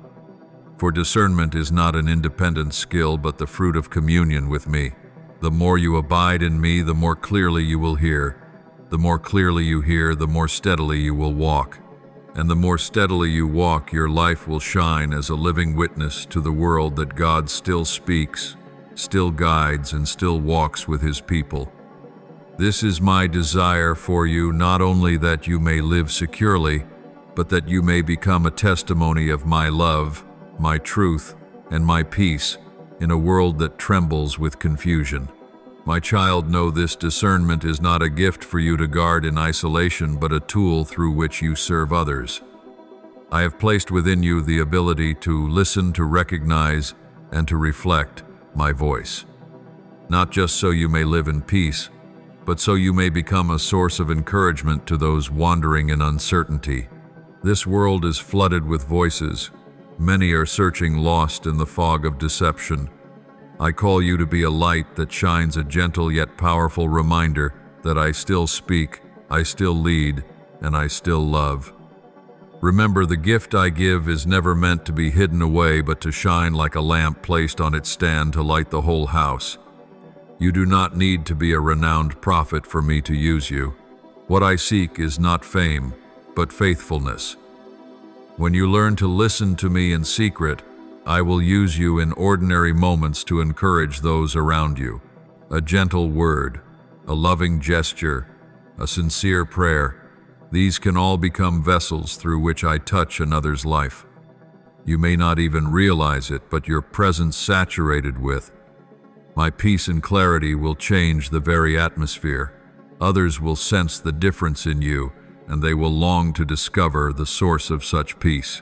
For discernment is not an independent skill, but the fruit of communion with me. The more you abide in me, the more clearly you will hear. The more clearly you hear, the more steadily you will walk. And the more steadily you walk, your life will shine as a living witness to the world that God still speaks, still guides, and still walks with his people. This is my desire for you, not only that you may live securely, but that you may become a testimony of my love, my truth, and my peace in a world that trembles with confusion. My child, know this: discernment is not a gift for you to guard in isolation, but a tool through which you serve others. I have placed within you the ability to listen, to recognize, and to reflect my voice. Not just so you may live in peace, but so you may become a source of encouragement to those wandering in uncertainty. This world is flooded with voices. Many are searching, lost in the fog of deception. I call you to be a light that shines, a gentle yet powerful reminder that I still speak, I still lead, and I still love. Remember, the gift I give is never meant to be hidden away, but to shine like a lamp placed on its stand to light the whole house. You do not need to be a renowned prophet for me to use you. What I seek is not fame, but faithfulness. When you learn to listen to me in secret, I will use you in ordinary moments to encourage those around you. A gentle word, a loving gesture, a sincere prayer, These can all become vessels through which I touch another's life. You may not even realize it, but your presence saturated with my peace and clarity will change the very atmosphere. Others will sense the difference in you, and they will long to discover the source of such peace.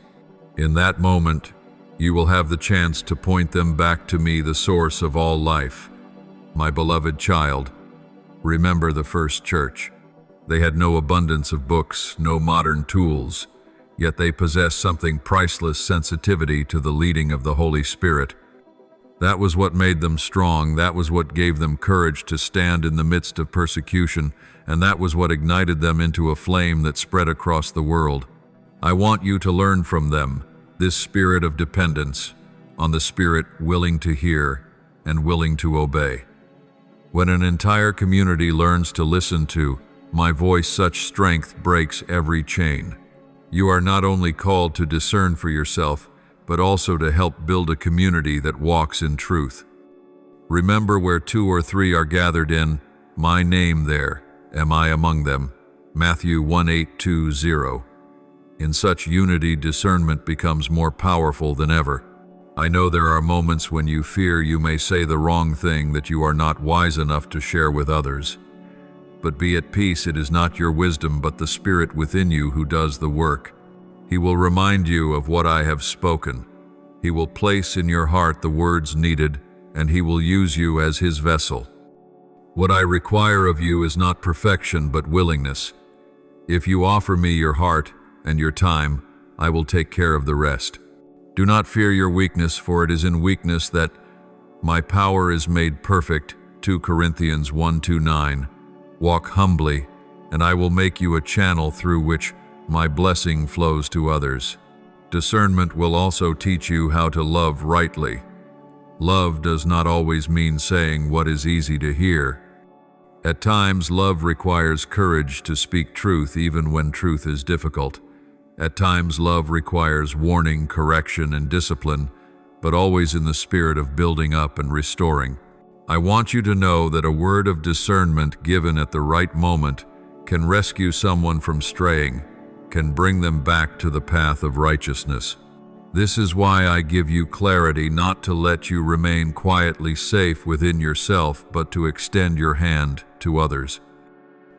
In that moment, you will have the chance to point them back to me, the source of all life. My beloved child, remember the first church. They had no abundance of books, no modern tools, yet they possessed something priceless: sensitivity to the leading of the Holy Spirit. That was what made them strong, that was what gave them courage to stand in the midst of persecution, and that was what ignited them into a flame that spread across the world. I want you to learn from them this spirit of dependence on the Spirit, willing to hear and willing to obey. When an entire community learns to listen to my voice, such strength breaks every chain. You are not only called to discern for yourself, but also to help build a community that walks in truth. Remember, where 2 or 3 are gathered in my name, there am I among them. Matthew 18:20. In such unity, discernment becomes more powerful than ever. I know there are moments when you fear you may say the wrong thing, that you are not wise enough to share with others. But be at peace, it is not your wisdom but the Spirit within you who does the work. He will remind you of what I have spoken. He will place in your heart the words needed, and He will use you as His vessel. What I require of you is not perfection but willingness. If you offer me your heart and your time, I will take care of the rest. Do not fear your weakness, for it is in weakness that my power is made perfect. 2 Corinthians 1:9. Walk humbly, and I will make you a channel through which my blessing flows to others. Discernment will also teach you how to love rightly. Love does not always mean saying what is easy to hear. At times, love requires courage to speak truth even when truth is difficult. At times, love requires warning, correction, and discipline, but always in the spirit of building up and restoring. I want you to know that a word of discernment given at the right moment can rescue someone from straying, can bring them back to the path of righteousness. This is why I give you clarity, not to let you remain quietly safe within yourself, but to extend your hand to others.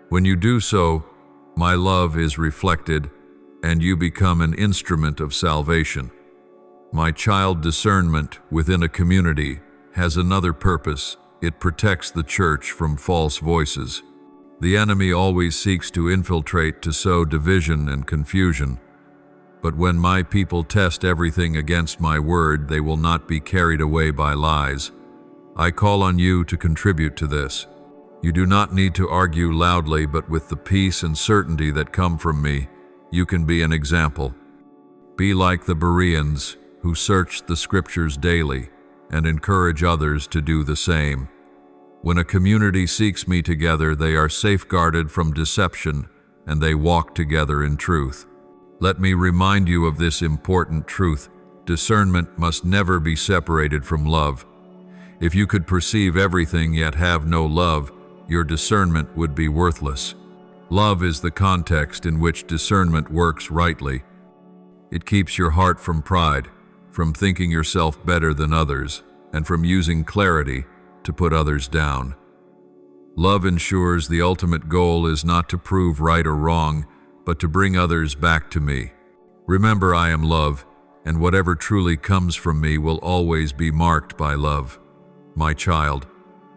When you do so, my love is reflected, and you become an instrument of salvation. My child, discernment within a community has another purpose. It protects the church from false voices. The enemy always seeks to infiltrate, to sow division and confusion. But when my people test everything against my word, they will not be carried away by lies. I call on you to contribute to this. You do not need to argue loudly, but with the peace and certainty that come from me, you can be an example. Be like the Bereans, who searched the scriptures daily, and encourage others to do the same. When a community seeks me together, they are safeguarded from deception, and they walk together in truth. Let me remind you of this important truth: discernment must never be separated from love. If you could perceive everything yet have no love, your discernment would be worthless. Love is the context in which discernment works rightly. It keeps your heart from pride, from thinking yourself better than others, and from using clarity to put others down. Love ensures the ultimate goal is not to prove right or wrong, but to bring others back to me. Remember, I am love, and whatever truly comes from me will always be marked by love. My child,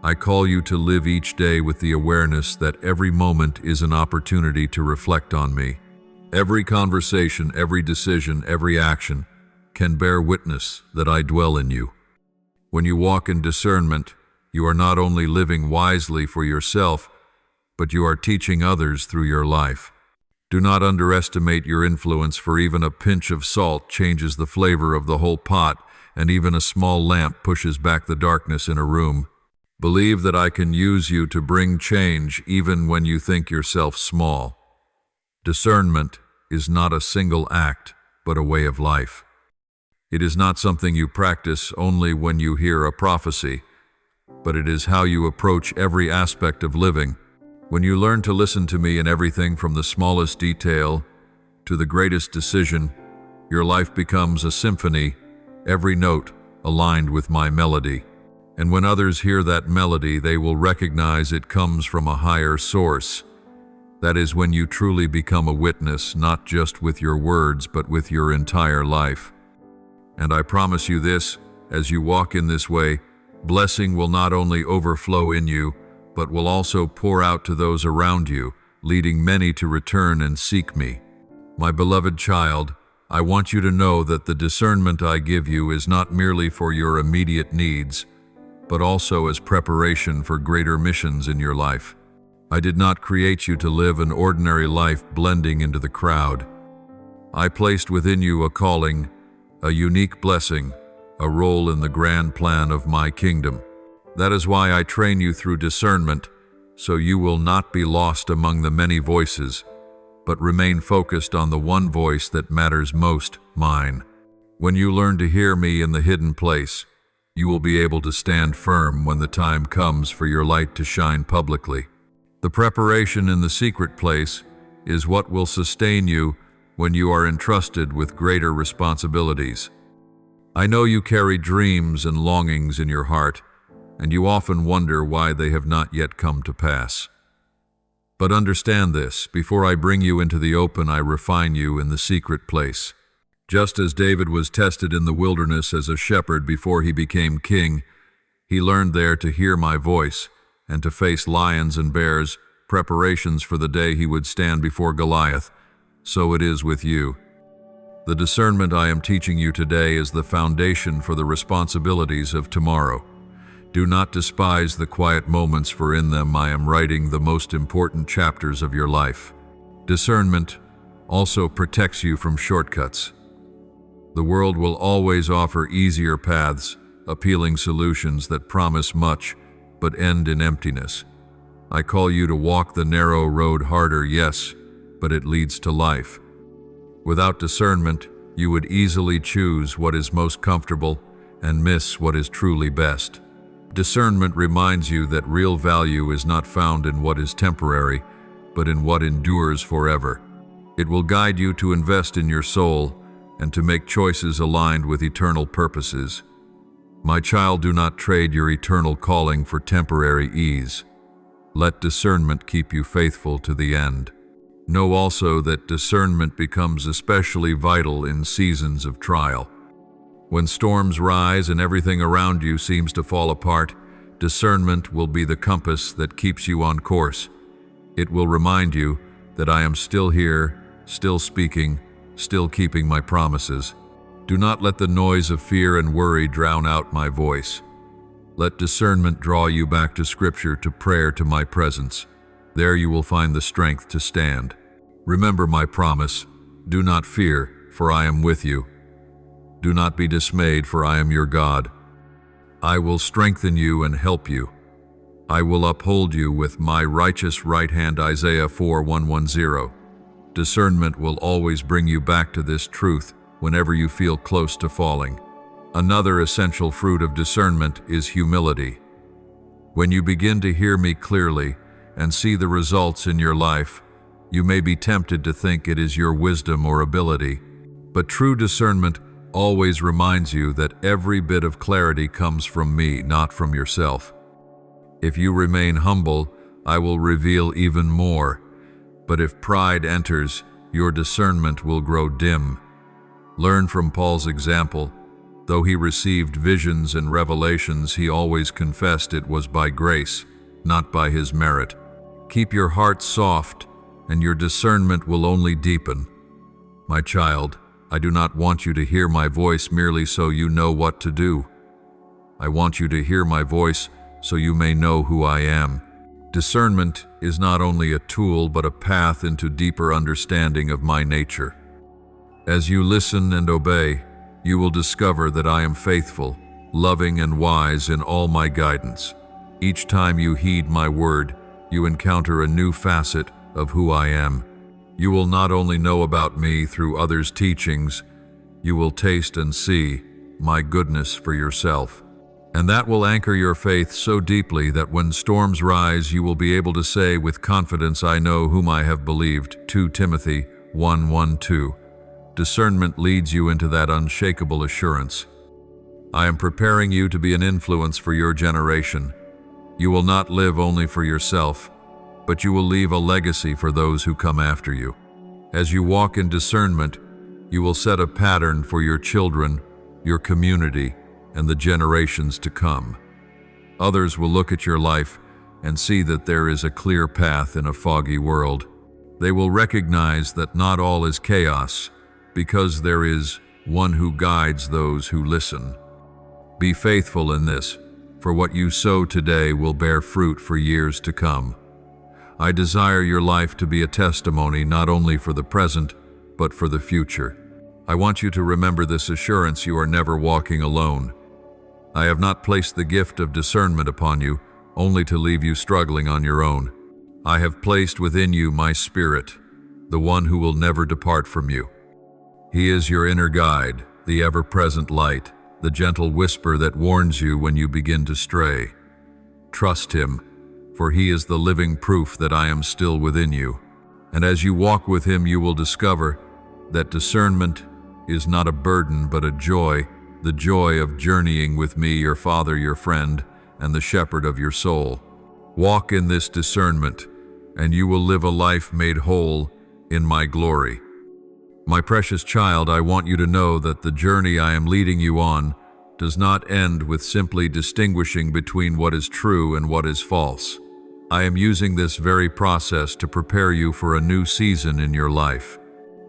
I call you to live each day with the awareness that every moment is an opportunity to reflect on me. Every conversation, every decision, every action can bear witness that I dwell in you. When you walk in discernment, you are not only living wisely for yourself, but you are teaching others through your life. Do not underestimate your influence, for even a pinch of salt changes the flavor of the whole pot, and even a small lamp pushes back the darkness in a room. Believe that I can use you to bring change even when you think yourself small. Discernment is not a single act, but a way of life. It is not something you practice only when you hear a prophecy, but it is how you approach every aspect of living. When you learn to listen to me in everything from the smallest detail to the greatest decision, your life becomes a symphony, every note aligned with my melody. And when others hear that melody, they will recognize it comes from a higher source. That is when you truly become a witness, not just with your words, but with your entire life. And I promise you this, as you walk in this way, blessing will not only overflow in you, but will also pour out to those around you, leading many to return and seek me. My beloved child, I want you to know that the discernment I give you is not merely for your immediate needs, but also as preparation for greater missions in your life. I did not create you to live an ordinary life blending into the crowd. I placed within you a calling, a unique blessing, a role in the grand plan of my kingdom. That is why I train you through discernment, so you will not be lost among the many voices, but remain focused on the one voice that matters most, mine. When you learn to hear me in the hidden place, you will be able to stand firm when the time comes for your light to shine publicly. The preparation in the secret place is what will sustain you when you are entrusted with greater responsibilities. I know you carry dreams and longings in your heart, and you often wonder why they have not yet come to pass. But understand this, before I bring you into the open, I refine you in the secret place. Just as David was tested in the wilderness as a shepherd before he became king, he learned there to hear my voice and to face lions and bears, preparations for the day he would stand before Goliath. So it is with you. The discernment I am teaching you today is the foundation for the responsibilities of tomorrow. Do not despise the quiet moments, for in them I am writing the most important chapters of your life. Discernment also protects you from shortcuts. The world will always offer easier paths, appealing solutions that promise much, but end in emptiness. I call you to walk the narrow road harder, yes, but it leads to life. Without discernment, you would easily choose what is most comfortable and miss what is truly best. Discernment reminds you that real value is not found in what is temporary, but in what endures forever. It will guide you to invest in your soul and to make choices aligned with eternal purposes. My child, do not trade your eternal calling for temporary ease. Let discernment keep you faithful to the end. Know also that discernment becomes especially vital in seasons of trial. When storms rise and everything around you seems to fall apart, discernment will be the compass that keeps you on course. It will remind you that I am still here, still speaking, still keeping my promises. Do not let the noise of fear and worry drown out my voice. Let discernment draw you back to Scripture, to prayer, to my presence. There you will find the strength to stand. Remember my promise. Do not fear, for I am with you. Do not be dismayed, for I am your God. I will strengthen you and help you. I will uphold you with my righteous right hand. Isaiah 4:110. Discernment will always bring you back to this truth whenever you feel close to falling. Another essential fruit of discernment is humility. When you begin to hear me clearly and see the results in your life, you may be tempted to think it is your wisdom or ability, but true discernment always reminds you that every bit of clarity comes from me, not from yourself. If you remain humble, I will reveal even more, but if pride enters, your discernment will grow dim. Learn from Paul's example. Though he received visions and revelations, he always confessed it was by grace, not by his merit. Keep your heart soft, and your discernment will only deepen. My child, I do not want you to hear my voice merely so you know what to do. I want you to hear my voice so you may know who I am. Discernment is not only a tool, but a path into deeper understanding of my nature. As you listen and obey, you will discover that I am faithful, loving, and wise in all my guidance. Each time you heed my word, you encounter a new facet of who I am. You will not only know about me through others' teachings, you will taste and see my goodness for yourself. And that will anchor your faith so deeply that when storms rise, you will be able to say with confidence, I know whom I have believed. 2 Timothy 1:1-2. Discernment leads you into that unshakable assurance. I am preparing you to be an influence for your generation. You will not live only for yourself, but you will leave a legacy for those who come after you. As you walk in discernment, you will set a pattern for your children, your community, and the generations to come. Others will look at your life and see that there is a clear path in a foggy world. They will recognize that not all is chaos, because there is one who guides those who listen. Be faithful in this, for what you sow today will bear fruit for years to come. I desire your life to be a testimony not only for the present, but for the future. I want you to remember this assurance: you are never walking alone. I have not placed the gift of discernment upon you, only to leave you struggling on your own. I have placed within you my Spirit, the one who will never depart from you. He is your inner guide, the ever-present light, the gentle whisper that warns you when you begin to stray. Trust him, for he is the living proof that I am still within you. And as you walk with him, you will discover that discernment is not a burden but a joy, the joy of journeying with me, your Father, your friend, and the shepherd of your soul. Walk in this discernment, and you will live a life made whole in my glory. My precious child, I want you to know that the journey I am leading you on does not end with simply distinguishing between what is true and what is false. I am using this very process to prepare you for a new season in your life.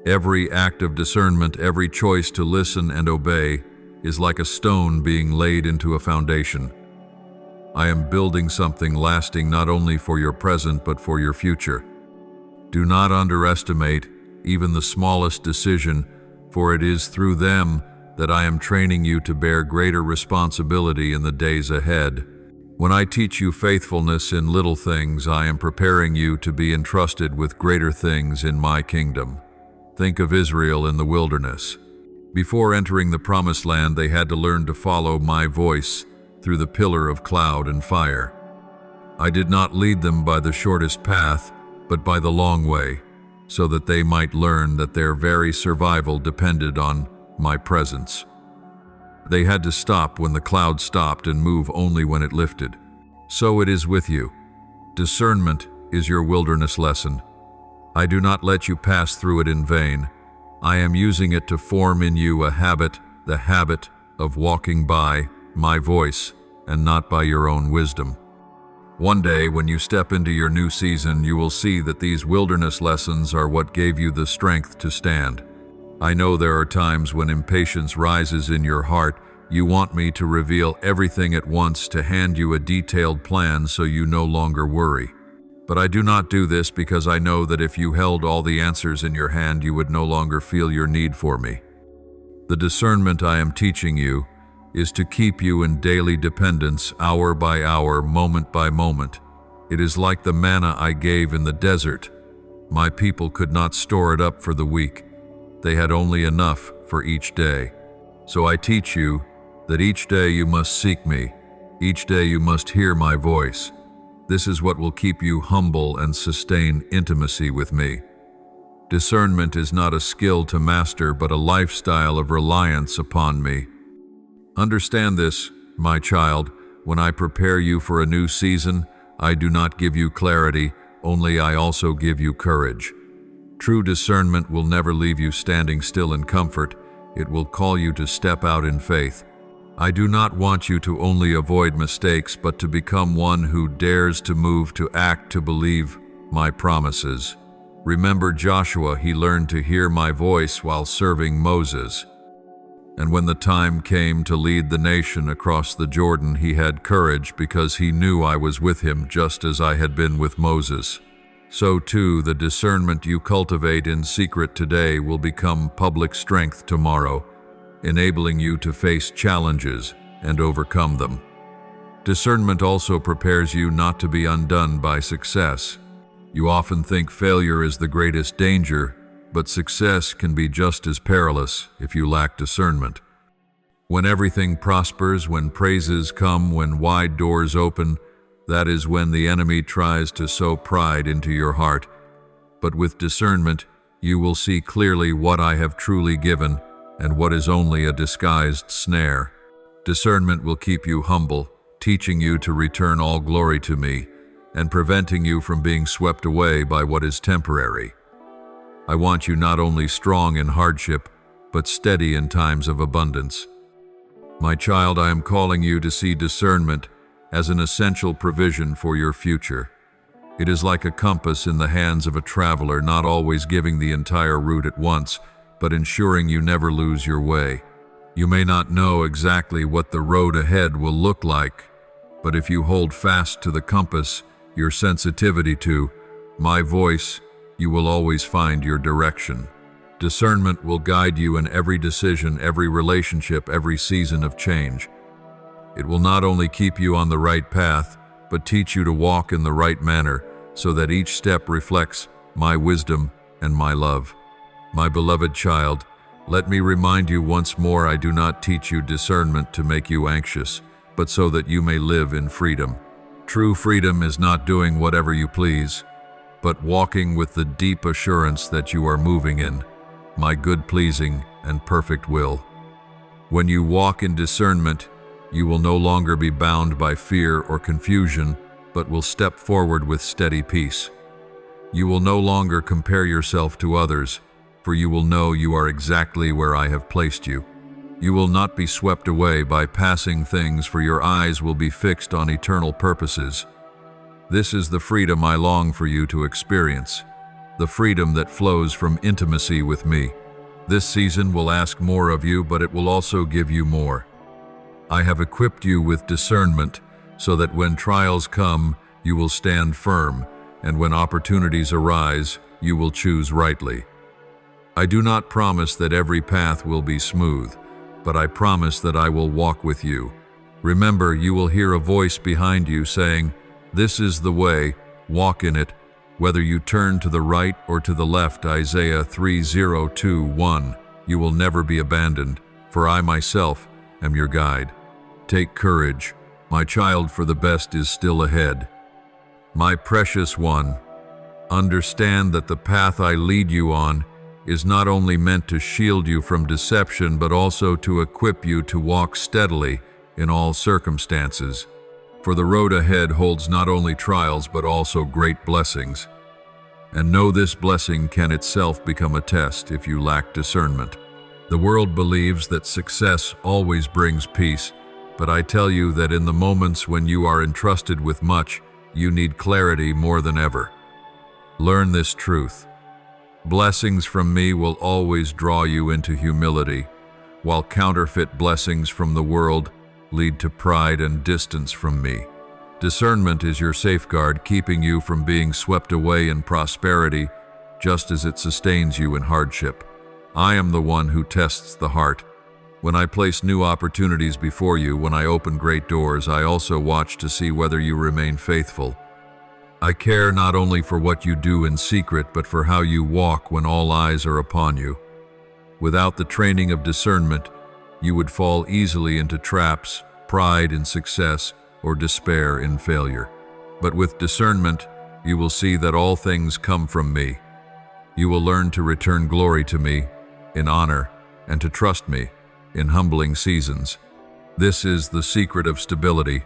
Every act of discernment, every choice to listen and obey, is like a stone being laid into a foundation. I am building something lasting not only for your present but for your future. Do not underestimate even the smallest decision, for it is through them that I am training you to bear greater responsibility in the days ahead. When I teach you faithfulness in little things, I am preparing you to be entrusted with greater things in my kingdom. Think of Israel in the wilderness. Before entering the promised land, they had to learn to follow my voice through the pillar of cloud and fire. I did not lead them by the shortest path, but by the long way, so that they might learn that their very survival depended on my presence. They had to stop when the cloud stopped and move only when it lifted. So it is with you. Discernment is your wilderness lesson. I do not let you pass through it in vain. I am using it to form in you a habit, the habit of walking by my voice and not by your own wisdom. One day, when you step into your new season, you will see that these wilderness lessons are what gave you the strength to stand. I know there are times when impatience rises in your heart. You want me to reveal everything at once, to hand you a detailed plan so you no longer worry. But I do not do this because I know that if you held all the answers in your hand, you would no longer feel your need for me. The discernment I am teaching you is to keep you in daily dependence, hour by hour, moment by moment. It is like the manna I gave in the desert. My people could not store it up for the week. They had only enough for each day. So I teach you that each day you must seek me. Each day you must hear my voice. This is what will keep you humble and sustain intimacy with me. Discernment is not a skill to master, but a lifestyle of reliance upon me. Understand this, my child. When I prepare you for a new season, I do not give you clarity, only I also give you courage. True discernment will never leave you standing still in comfort. It will call you to step out in faith. I do not want you to only avoid mistakes, but to become one who dares to move, to act, to believe my promises. Remember Joshua, he learned to hear my voice while serving Moses. And when the time came to lead the nation across the Jordan, he had courage because he knew I was with him, just as I had been with Moses. So too, the discernment you cultivate in secret today will become public strength tomorrow, enabling you to face challenges and overcome them. Discernment also prepares you not to be undone by success. You often think failure is the greatest danger, but success can be just as perilous if you lack discernment. When everything prospers, when praises come, when wide doors open, that is when the enemy tries to sow pride into your heart. But with discernment, you will see clearly what I have truly given and what is only a disguised snare. Discernment will keep you humble, teaching you to return all glory to me, and preventing you from being swept away by what is temporary. I want you not only strong in hardship, but steady in times of abundance. My child, I am calling you to see discernment as an essential provision for your future. It is like a compass in the hands of a traveler, not always giving the entire route at once, but ensuring you never lose your way. You may not know exactly what the road ahead will look like, but if you hold fast to the compass, your sensitivity to my voice, you will always find your direction. Discernment will guide you in every decision, every relationship, every season of change. It will not only keep you on the right path, but teach you to walk in the right manner so that each step reflects my wisdom and my love. My beloved child, let me remind you once more, I do not teach you discernment to make you anxious, but so that you may live in freedom. True freedom is not doing whatever you please, but walking with the deep assurance that you are moving in my good, pleasing, and perfect will. When you walk in discernment, you will no longer be bound by fear or confusion, but will step forward with steady peace. You will no longer compare yourself to others, for you will know you are exactly where I have placed you. You will not be swept away by passing things, for your eyes will be fixed on eternal purposes. This is the freedom I long for you to experience, the freedom that flows from intimacy with me. This season will ask more of you, but it will also give you more. I have equipped you with discernment so that when trials come, you will stand firm, and when opportunities arise, you will choose rightly. I do not promise that every path will be smooth, but I promise that I will walk with you. Remember, you will hear a voice behind you saying, "This is the way, walk in it," whether you turn to the right or to the left. Isaiah 3:0-1. You will never be abandoned, for I myself am your guide. Take courage, my child, for the best is still ahead. My precious one, understand that the path I lead you on is not only meant to shield you from deception, but also to equip you to walk steadily in all circumstances. For the road ahead holds not only trials, but also great blessings. And know this blessing can itself become a test if you lack discernment. The world believes that success always brings peace, but I tell you that in the moments when you are entrusted with much, you need clarity more than ever. Learn this truth. Blessings from me will always draw you into humility, while counterfeit blessings from the world lead to pride and distance from me. Discernment is your safeguard, keeping you from being swept away in prosperity, just as it sustains you in hardship. I am the one who tests the heart. When I place new opportunities before you, when I open great doors, I also watch to see whether you remain faithful. I care not only for what you do in secret, but for how you walk when all eyes are upon you. Without the training of discernment, you would fall easily into traps, pride in success, or despair in failure. But with discernment, you will see that all things come from me. You will learn to return glory to me in honor and to trust me in humbling seasons. This is the secret of stability,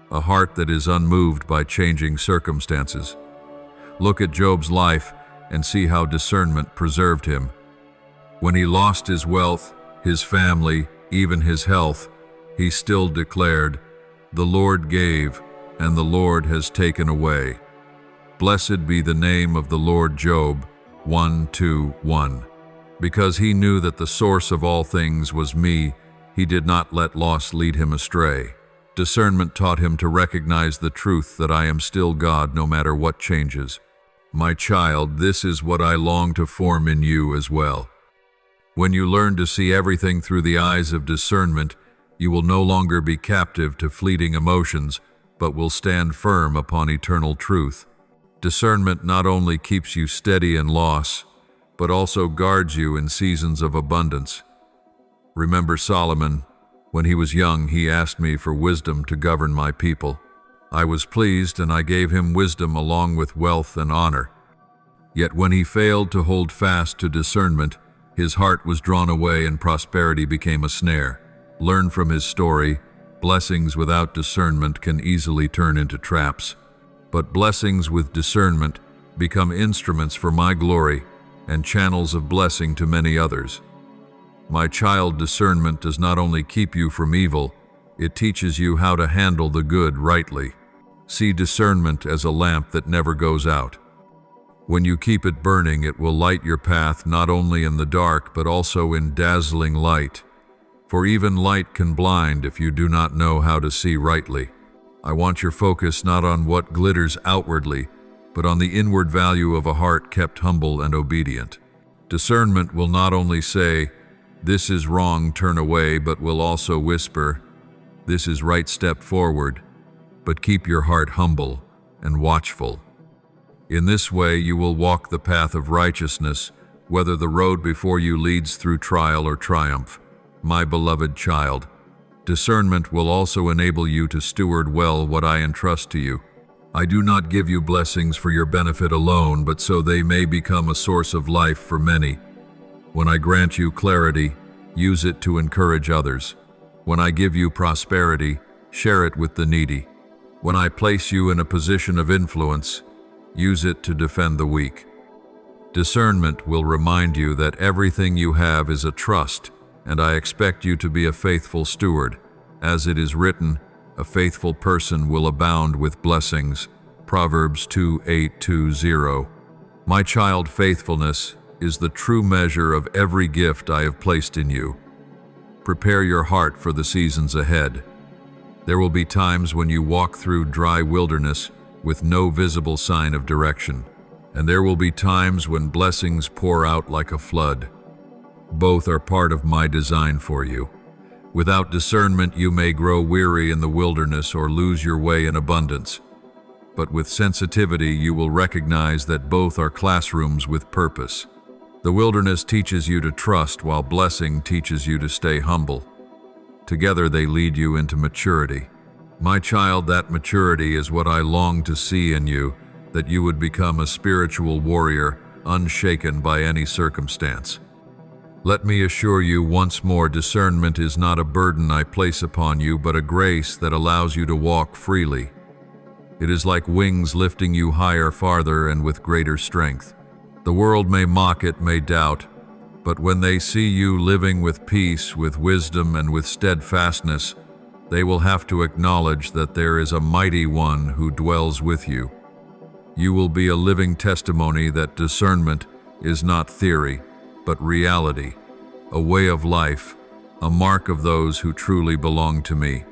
a heart that is unmoved by changing circumstances. Look at Job's life and see how discernment preserved him. When he lost his wealth, his family, even his health, he still declared, "The Lord gave, and the Lord has taken away. Blessed be the name of the Lord." Job 1:2-1. Because he knew that the source of all things was me, he did not let loss lead him astray. Discernment taught him to recognize the truth that I am still God no matter what changes. My child, this is what I long to form in you as well. When you learn to see everything through the eyes of discernment, you will no longer be captive to fleeting emotions, but will stand firm upon eternal truth. Discernment not only keeps you steady in loss, but also guards you in seasons of abundance. Remember Solomon, When he was young, he asked me for wisdom to govern my people. I was pleased, and I gave him wisdom along with wealth and honor. Yet when he failed to hold fast to discernment, his heart was drawn away and prosperity became a snare. Learn from his story. Blessings without discernment can easily turn into traps. But blessings with discernment become instruments for my glory and channels of blessing to many others. My child, discernment does not only keep you from evil, it teaches you how to handle the good rightly. See discernment as a lamp that never goes out. When you keep it burning, it will light your path not only in the dark but also in dazzling light. For even light can blind if you do not know how to see rightly. I want your focus not on what glitters outwardly, but on the inward value of a heart kept humble and obedient. Discernment will not only say, "This is wrong, turn away," but will also whisper, "This is right, step forward." But keep your heart humble and watchful. In this way you will walk the path of righteousness, whether the road before you leads through trial or triumph. My beloved child, discernment will also enable you to steward well what I entrust to you. I do not give you blessings for your benefit alone, but so they may become a source of life for many. When I grant you clarity, use it to encourage others. When I give you prosperity, share it with the needy. When I place you in a position of influence, use it to defend the weak. Discernment will remind you that everything you have is a trust, and I expect you to be a faithful steward. As it is written, a faithful person will abound with blessings. Proverbs 2:8-20. My child, faithfulness is the true measure of every gift I have placed in you. Prepare your heart for the seasons ahead. There will be times when you walk through dry wilderness with no visible sign of direction, and there will be times when blessings pour out like a flood. Both are part of my design for you. Without discernment, you may grow weary in the wilderness or lose your way in abundance. But with sensitivity, you will recognize that both are classrooms with purpose. The wilderness teaches you to trust, while blessing teaches you to stay humble. Together they lead you into maturity. My child, that maturity is what I long to see in you, that you would become a spiritual warrior, unshaken by any circumstance. Let me assure you once more, discernment is not a burden I place upon you, but a grace that allows you to walk freely. It is like wings lifting you higher, farther, and with greater strength. The world may mock it, may doubt, but when they see you living with peace, with wisdom, and with steadfastness, they will have to acknowledge that there is a mighty one who dwells with you. You will be a living testimony that discernment is not theory, but reality, a way of life, a mark of those who truly belong to me.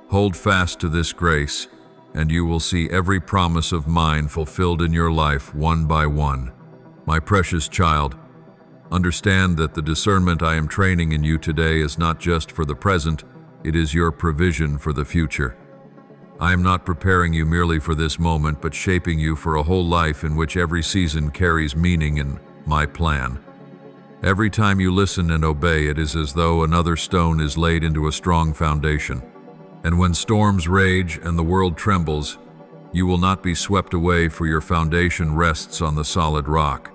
Hold fast to this grace, and you will see every promise of mine fulfilled in your life one by one. My precious child, understand that the discernment I am training in you today is not just for the present, it is your provision for the future. I am not preparing you merely for this moment, but shaping you for a whole life in which every season carries meaning in my plan. Every time you listen and obey, it is as though another stone is laid into a strong foundation. And when storms rage and the world trembles, you will not be swept away, for your foundation rests on the solid rock.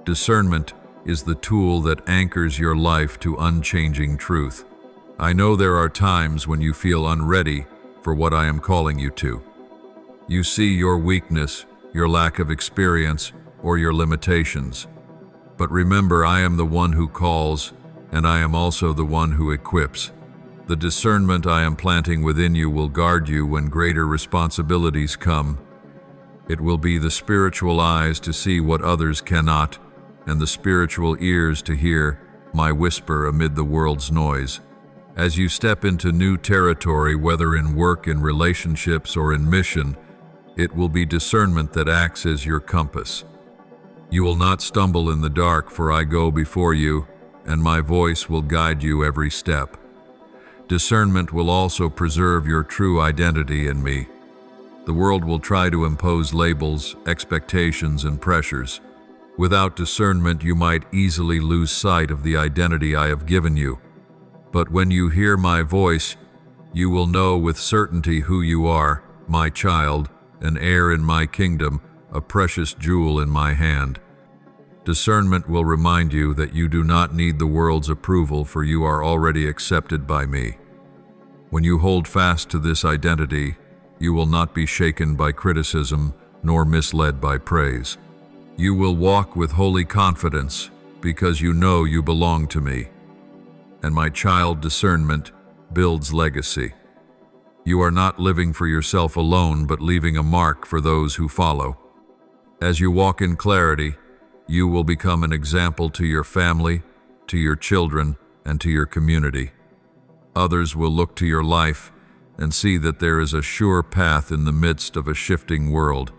Discernment is the tool that anchors your life to unchanging truth. I know there are times when you feel unready for what I am calling you to. You see your weakness, your lack of experience, or your limitations. But remember, I am the one who calls, and I am also the one who equips. The discernment I am planting within you will guard you when greater responsibilities come. It will be the spiritual eyes to see what others cannot, and the spiritual ears to hear my whisper amid the world's noise. As you step into new territory, whether in work, in relationships, or in mission, it will be discernment that acts as your compass. You will not stumble in the dark, for I go before you, and my voice will guide you every step. Discernment will also preserve your true identity in me. The world will try to impose labels, expectations, and pressures. Without discernment, you might easily lose sight of the identity I have given you. But when you hear my voice, you will know with certainty who you are, my child, an heir in my kingdom, a precious jewel in my hand. Discernment will remind you that you do not need the world's approval, for you are already accepted by me. When you hold fast to this identity, you will not be shaken by criticism nor misled by praise. You will walk with holy confidence because you know you belong to me. And my child, discernment builds legacy. You are not living for yourself alone, but leaving a mark for those who follow. As you walk in clarity, you will become an example to your family, to your children, and to your community. Others will look to your life and see that there is a sure path in the midst of a shifting world.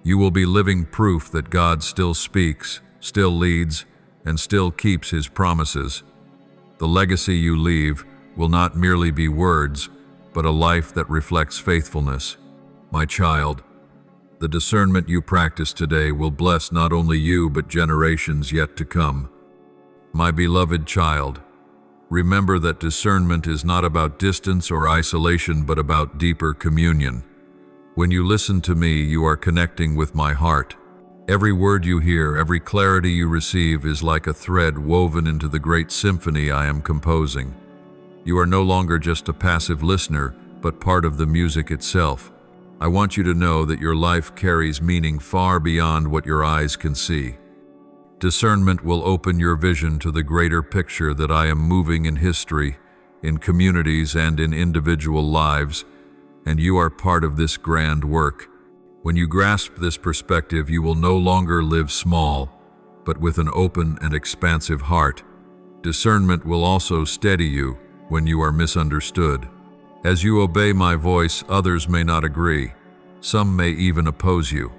You will be living proof that God still speaks, still leads, and still keeps His promises. The legacy you leave will not merely be words, but a life that reflects faithfulness. My child, the discernment you practice today will bless not only you but generations yet to come. My beloved child, remember that discernment is not about distance or isolation, but about deeper communion. When you listen to me, you are connecting with my heart. Every word you hear, every clarity you receive is like a thread woven into the great symphony I am composing. You are no longer just a passive listener, but part of the music itself. I want you to know that your life carries meaning far beyond what your eyes can see. Discernment will open your vision to the greater picture that I am moving in history, in communities, and in individual lives, and you are part of this grand work. When you grasp this perspective, you will no longer live small, but with an open and expansive heart. Discernment will also steady you when you are misunderstood. As you obey my voice, others may not agree. Some may even oppose you.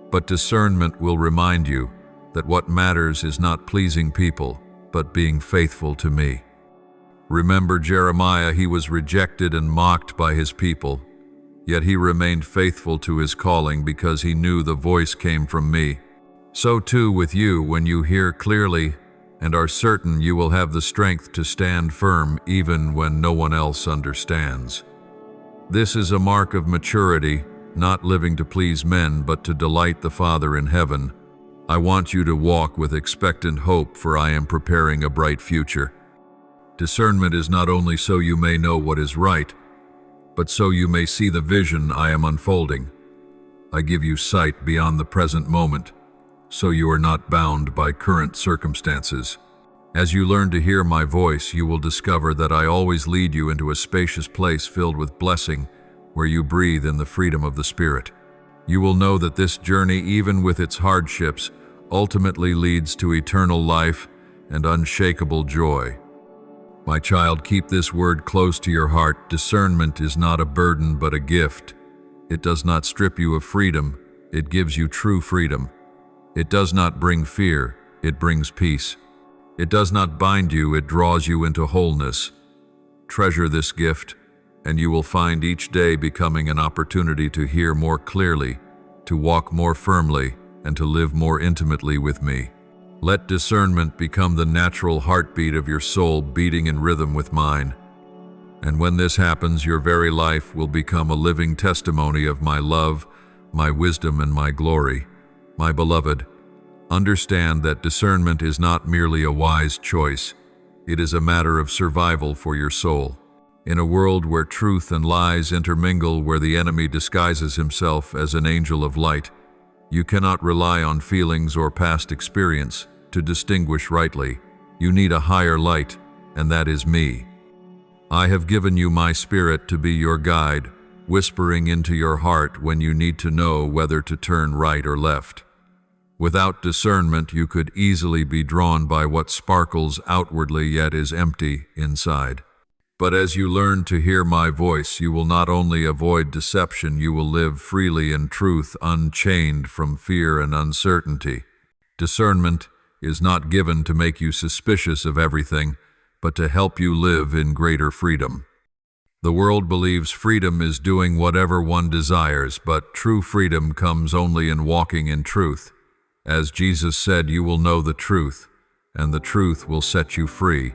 But discernment will remind you that what matters is not pleasing people, but being faithful to me. Remember Jeremiah, he was rejected and mocked by his people, yet he remained faithful to his calling because he knew the voice came from me. So too with you, when you hear clearly and are certain, you will have the strength to stand firm even when no one else understands. This is a mark of maturity, not living to please men, but to delight the Father in heaven. I want you to walk with expectant hope, for I am preparing a bright future. Discernment is not only so you may know what is right, but so you may see the vision I am unfolding. I give you sight beyond the present moment, so you are not bound by current circumstances. As you learn to hear my voice, you will discover that I always lead you into a spacious place filled with blessing, where you breathe in the freedom of the Spirit. You will know that this journey, even with its hardships, ultimately leads to eternal life and unshakable joy. My child, keep this word close to your heart. Discernment is not a burden, but a gift. It does not strip you of freedom, it gives you true freedom. It does not bring fear, it brings peace. It does not bind you, it draws you into wholeness. Treasure this gift, and you will find each day becoming an opportunity to hear more clearly, to walk more firmly, and to live more intimately with me. Let discernment become the natural heartbeat of your soul, beating in rhythm with mine. And when this happens, your very life will become a living testimony of my love, my wisdom, and my glory. My beloved, understand that discernment is not merely a wise choice. It is a matter of survival for your soul. In a world where truth and lies intermingle, where the enemy disguises himself as an angel of light, you cannot rely on feelings or past experience to distinguish rightly. You need a higher light, and that is me. I have given you my Spirit to be your guide, whispering into your heart when you need to know whether to turn right or left. Without discernment, you could easily be drawn by what sparkles outwardly yet is empty inside. But as you learn to hear my voice, you will not only avoid deception, you will live freely in truth, unchained from fear and uncertainty. Discernment is not given to make you suspicious of everything, but to help you live in greater freedom. The world believes freedom is doing whatever one desires, but true freedom comes only in walking in truth. As Jesus said, you will know the truth, and the truth will set you free.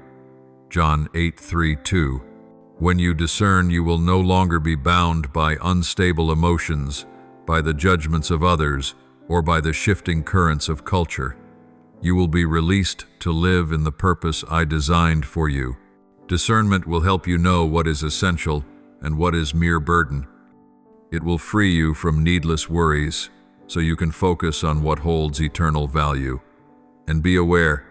John 8:3-2. When you discern, you will no longer be bound by unstable emotions, by the judgments of others, or by the shifting currents of culture. You will be released to live in the purpose I designed for you. Discernment will help you know what is essential and what is mere burden. It will free you from needless worries, so you can focus on what holds eternal value. And be aware,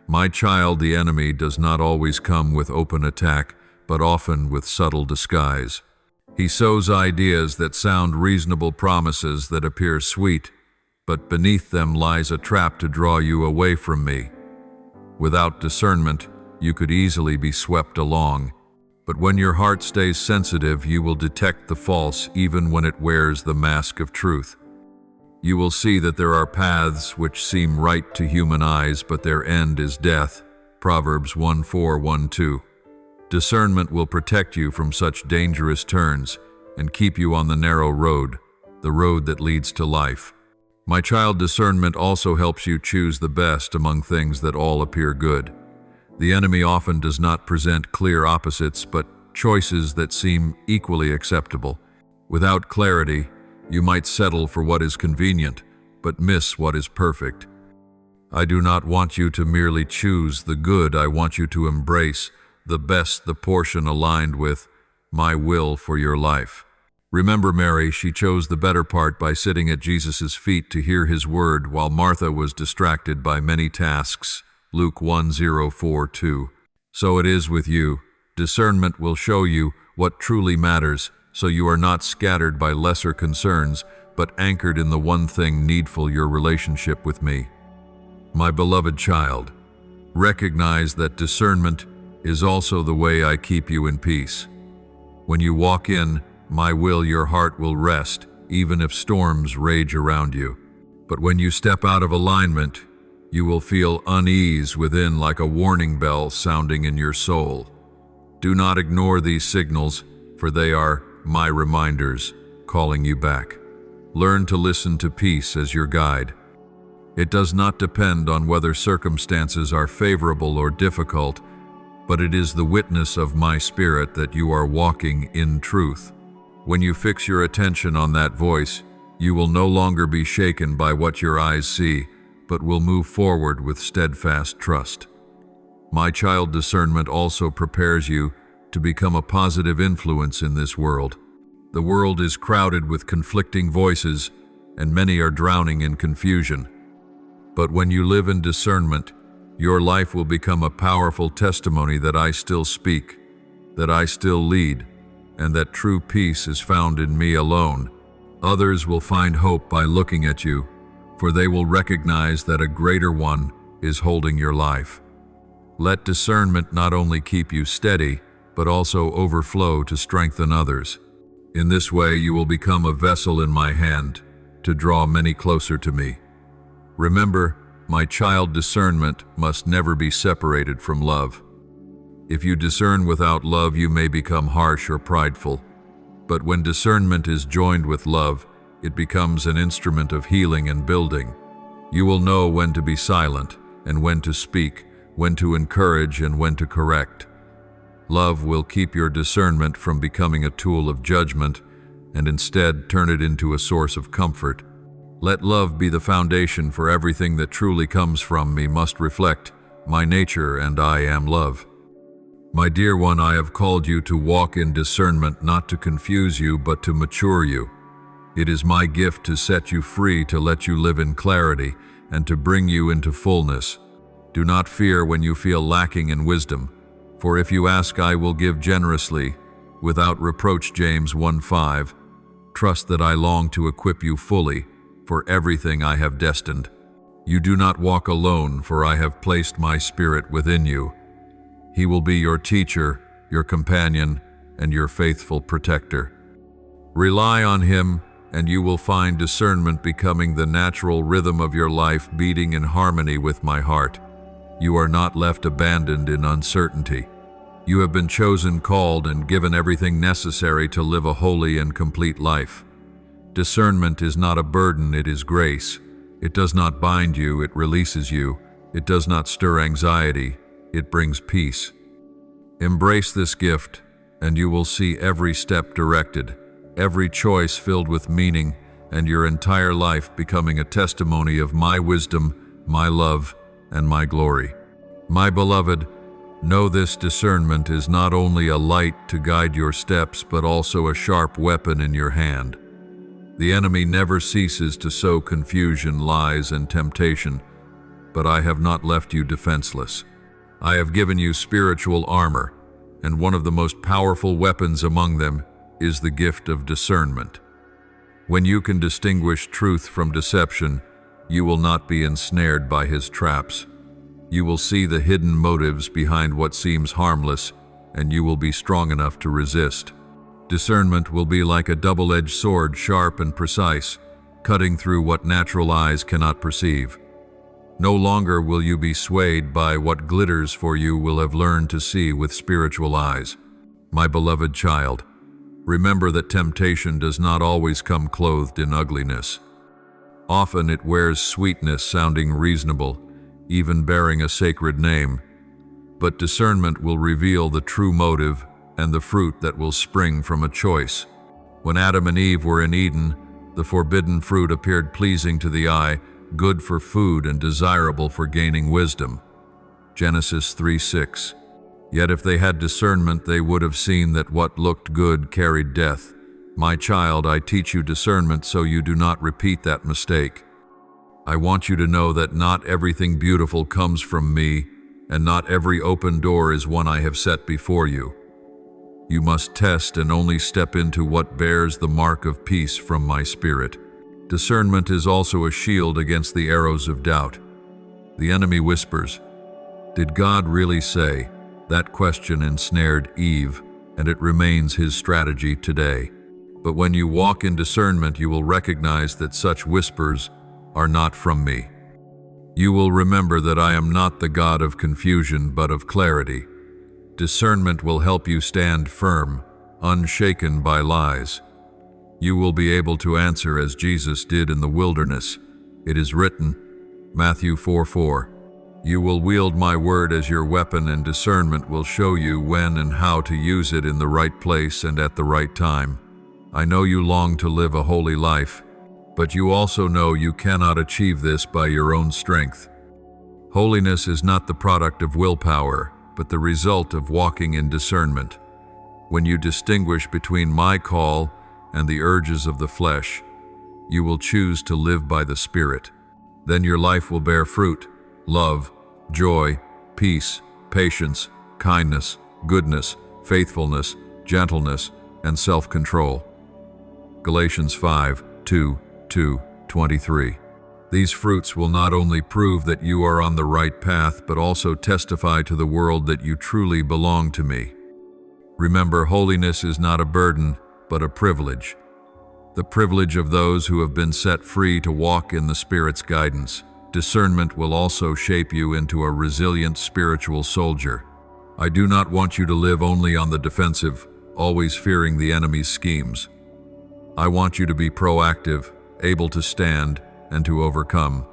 my child, the enemy does not always come with open attack, but often with subtle disguise. He sows ideas that sound reasonable, promises that appear sweet, but beneath them lies a trap to draw you away from me. Without discernment, you could easily be swept along. But when your heart stays sensitive, you will detect the false even when it wears the mask of truth. You will see that there are paths which seem right to human eyes, but their end is death. Proverbs 1:4-1-2. Discernment will protect you from such dangerous turns and keep you on the narrow road, the road that leads to life. My child, discernment also helps you choose the best among things that all appear good. The enemy often does not present clear opposites, but choices that seem equally acceptable. Without clarity, you might settle for what is convenient, but miss what is perfect. I do not want you to merely choose the good. I want you to embrace the best, the portion aligned with my will for your life. Remember Mary, she chose the better part by sitting at Jesus' feet to hear his word while Martha was distracted by many tasks. Luke 1:0-4-2. So it is with you. Discernment will show you what truly matters, so you are not scattered by lesser concerns, but anchored in the one thing needful, your relationship with me. My beloved child, recognize that discernment is also the way I keep you in peace. When you walk in my will, your heart will rest, even if storms rage around you. But when you step out of alignment, you will feel unease within, like a warning bell sounding in your soul. Do not ignore these signals, for they are my reminders calling you back. Learn to listen to peace as your guide. It does not depend on whether circumstances are favorable or difficult, but it is the witness of my spirit that you are walking in truth. When you fix your attention on that voice, you will no longer be shaken by what your eyes see, but will move forward with steadfast trust. My child, discernment also prepares you to become a positive influence in this world. The world is crowded with conflicting voices, and many are drowning in confusion. But when you live in discernment, your life will become a powerful testimony that I still speak, that I still lead, and that true peace is found in me alone. Others will find hope by looking at you, for they will recognize that a greater one is holding your life. Let discernment not only keep you steady, but also overflow to strengthen others. In this way, you will become a vessel in my hand to draw many closer to me. Remember, my child, discernment must never be separated from love. If you discern without love, you may become harsh or prideful. But when discernment is joined with love, it becomes an instrument of healing and building. You will know when to be silent and when to speak, when to encourage and when to correct. Love will keep your discernment from becoming a tool of judgment and instead turn it into a source of comfort. Let love be the foundation, for everything that truly comes from me must reflect my nature, and I am love. My dear one, I have called you to walk in discernment, not to confuse you, but to mature you. It is my gift to set you free, to let you live in clarity, and to bring you into fullness. Do not fear when you feel lacking in wisdom, for if you ask, I will give generously, without reproach. James 1:5. Trust that I long to equip you fully for everything I have destined. You do not walk alone, for I have placed my Spirit within you. He will be your teacher, your companion, and your faithful protector. Rely on him, and you will find discernment becoming the natural rhythm of your life, beating in harmony with my heart. You are not left abandoned in uncertainty. You have been chosen, called, and given everything necessary to live a holy and complete life. Discernment is not a burden, it is grace. It does not bind you, it releases you. It does not stir anxiety, it brings peace. Embrace this gift, and you will see every step directed, every choice filled with meaning, and your entire life becoming a testimony of my wisdom, my love, and my glory. My beloved, know this: discernment is not only a light to guide your steps, but also a sharp weapon in your hand. The enemy never ceases to sow confusion, lies, and temptation, but I have not left you defenseless. I have given you spiritual armor, and one of the most powerful weapons among them is the gift of discernment. When you can distinguish truth from deception, you will not be ensnared by his traps. You will see the hidden motives behind what seems harmless, and you will be strong enough to resist. Discernment will be like a double-edged sword, sharp and precise, cutting through what natural eyes cannot perceive. No longer will you be swayed by what glitters, for you will have learned to see with spiritual eyes. My beloved child, remember that temptation does not always come clothed in ugliness. Often it wears sweetness, sounding reasonable, even bearing a sacred name. But discernment will reveal the true motive and the fruit that will spring from a choice. When Adam and Eve were in Eden, the forbidden fruit appeared pleasing to the eye, good for food and desirable for gaining wisdom. Genesis 3:6. Yet if they had discernment, they would have seen that what looked good carried death. My child, I teach you discernment so you do not repeat that mistake. I want you to know that not everything beautiful comes from me, and not every open door is one I have set before you. You must test and only step into what bears the mark of peace from my spirit. Discernment is also a shield against the arrows of doubt. The enemy whispers, "Did God really say?" That question ensnared Eve, and it remains his strategy today. But when you walk in discernment, you will recognize that such whispers are not from me. You will remember that I am not the God of confusion, but of clarity. Discernment will help you stand firm, unshaken by lies. You will be able to answer as Jesus did in the wilderness. It is written, Matthew 4:4. You will wield my word as your weapon, and discernment will show you when and how to use it in the right place and at the right time. I know you long to live a holy life, but you also know you cannot achieve this by your own strength. Holiness is not the product of willpower, but the result of walking in discernment. When you distinguish between my call and the urges of the flesh, you will choose to live by the Spirit. Then your life will bear fruit: love, joy, peace, patience, kindness, goodness, faithfulness, gentleness, and self-control. Galatians 5:2-23. These fruits will not only prove that you are on the right path, but also testify to the world that you truly belong to me. Remember, holiness is not a burden, but a privilege. The privilege of those who have been set free to walk in the Spirit's guidance. Discernment will also shape you into a resilient spiritual soldier. I do not want you to live only on the defensive, always fearing the enemy's schemes. I want you to be proactive, able to stand, and to overcome.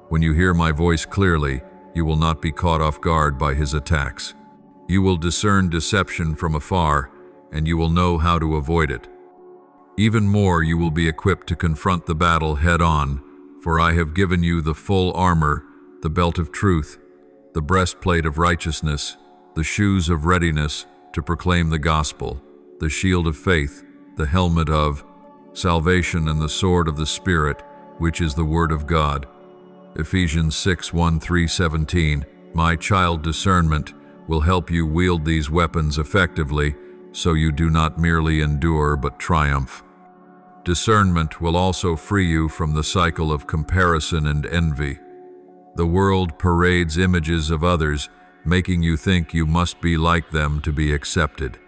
When you hear my voice clearly, you will not be caught off guard by his attacks. You will discern deception from afar, and you will know how to avoid it. Even more, you will be equipped to confront the battle head-on, for I have given you the full armor, the belt of truth, the breastplate of righteousness, the shoes of readiness to proclaim the gospel, the shield of faith, the helmet of salvation, and the sword of the Spirit, which is the Word of God. Ephesians 6:1-17. My child, discernment will help you wield these weapons effectively, so you do not merely endure but triumph. Discernment will also free you from the cycle of comparison and envy. The world parades images of others, making you think you must be like them to be accepted.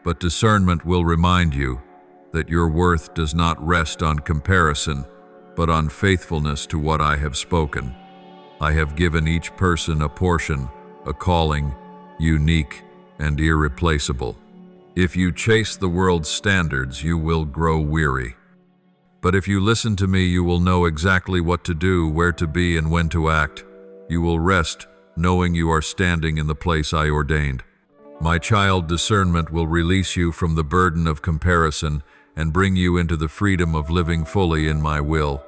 But discernment will remind you that your worth does not rest on comparison, but on faithfulness to what I have spoken. I have given each person a portion, a calling, unique and irreplaceable. If you chase the world's standards, you will grow weary. But if you listen to me, you will know exactly what to do, where to be, and when to act. You will rest, knowing you are standing in the place I ordained. My child, discernment will release you from the burden of comparison and bring you into the freedom of living fully in my will.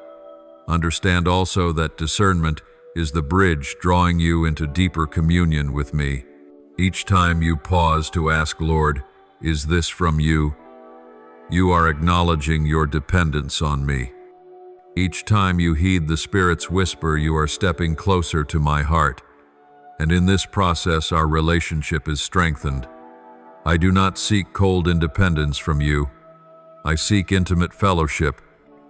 Understand also that discernment is the bridge drawing you into deeper communion with me. Each time you pause to ask, Lord, is this from you? You are acknowledging your dependence on me. Each time you heed the Spirit's whisper, you are stepping closer to my heart. And in this process, our relationship is strengthened. I do not seek cold independence from you. I seek intimate fellowship.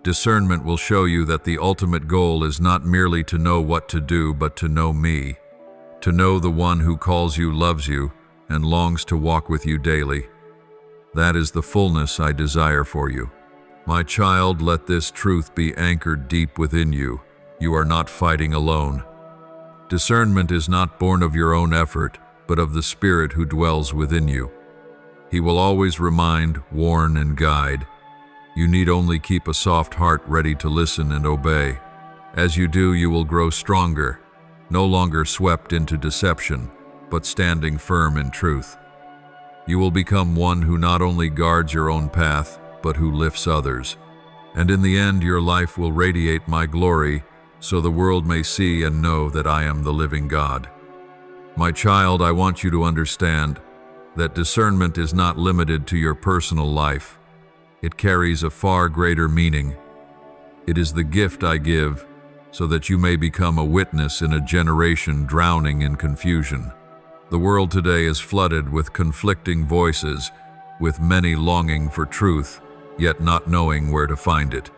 Discernment will show you that the ultimate goal is not merely to know what to do, but to know me. To know the one who calls you, loves you, and longs to walk with you daily. That is the fullness I desire for you. My child, let this truth be anchored deep within you. You are not fighting alone. Discernment is not born of your own effort, but of the Spirit who dwells within you. He will always remind, warn, and guide. You need only keep a soft heart ready to listen and obey. As you do, you will grow stronger, no longer swept into deception, but standing firm in truth. You will become one who not only guards your own path, but who lifts others. And in the end, your life will radiate my glory, so the world may see and know that I am the living God. My child, I want you to understand that discernment is not limited to your personal life. It carries a far greater meaning. It is the gift I give so that you may become a witness in a generation drowning in confusion. The world today is flooded with conflicting voices, with many longing for truth, yet not knowing where to find it.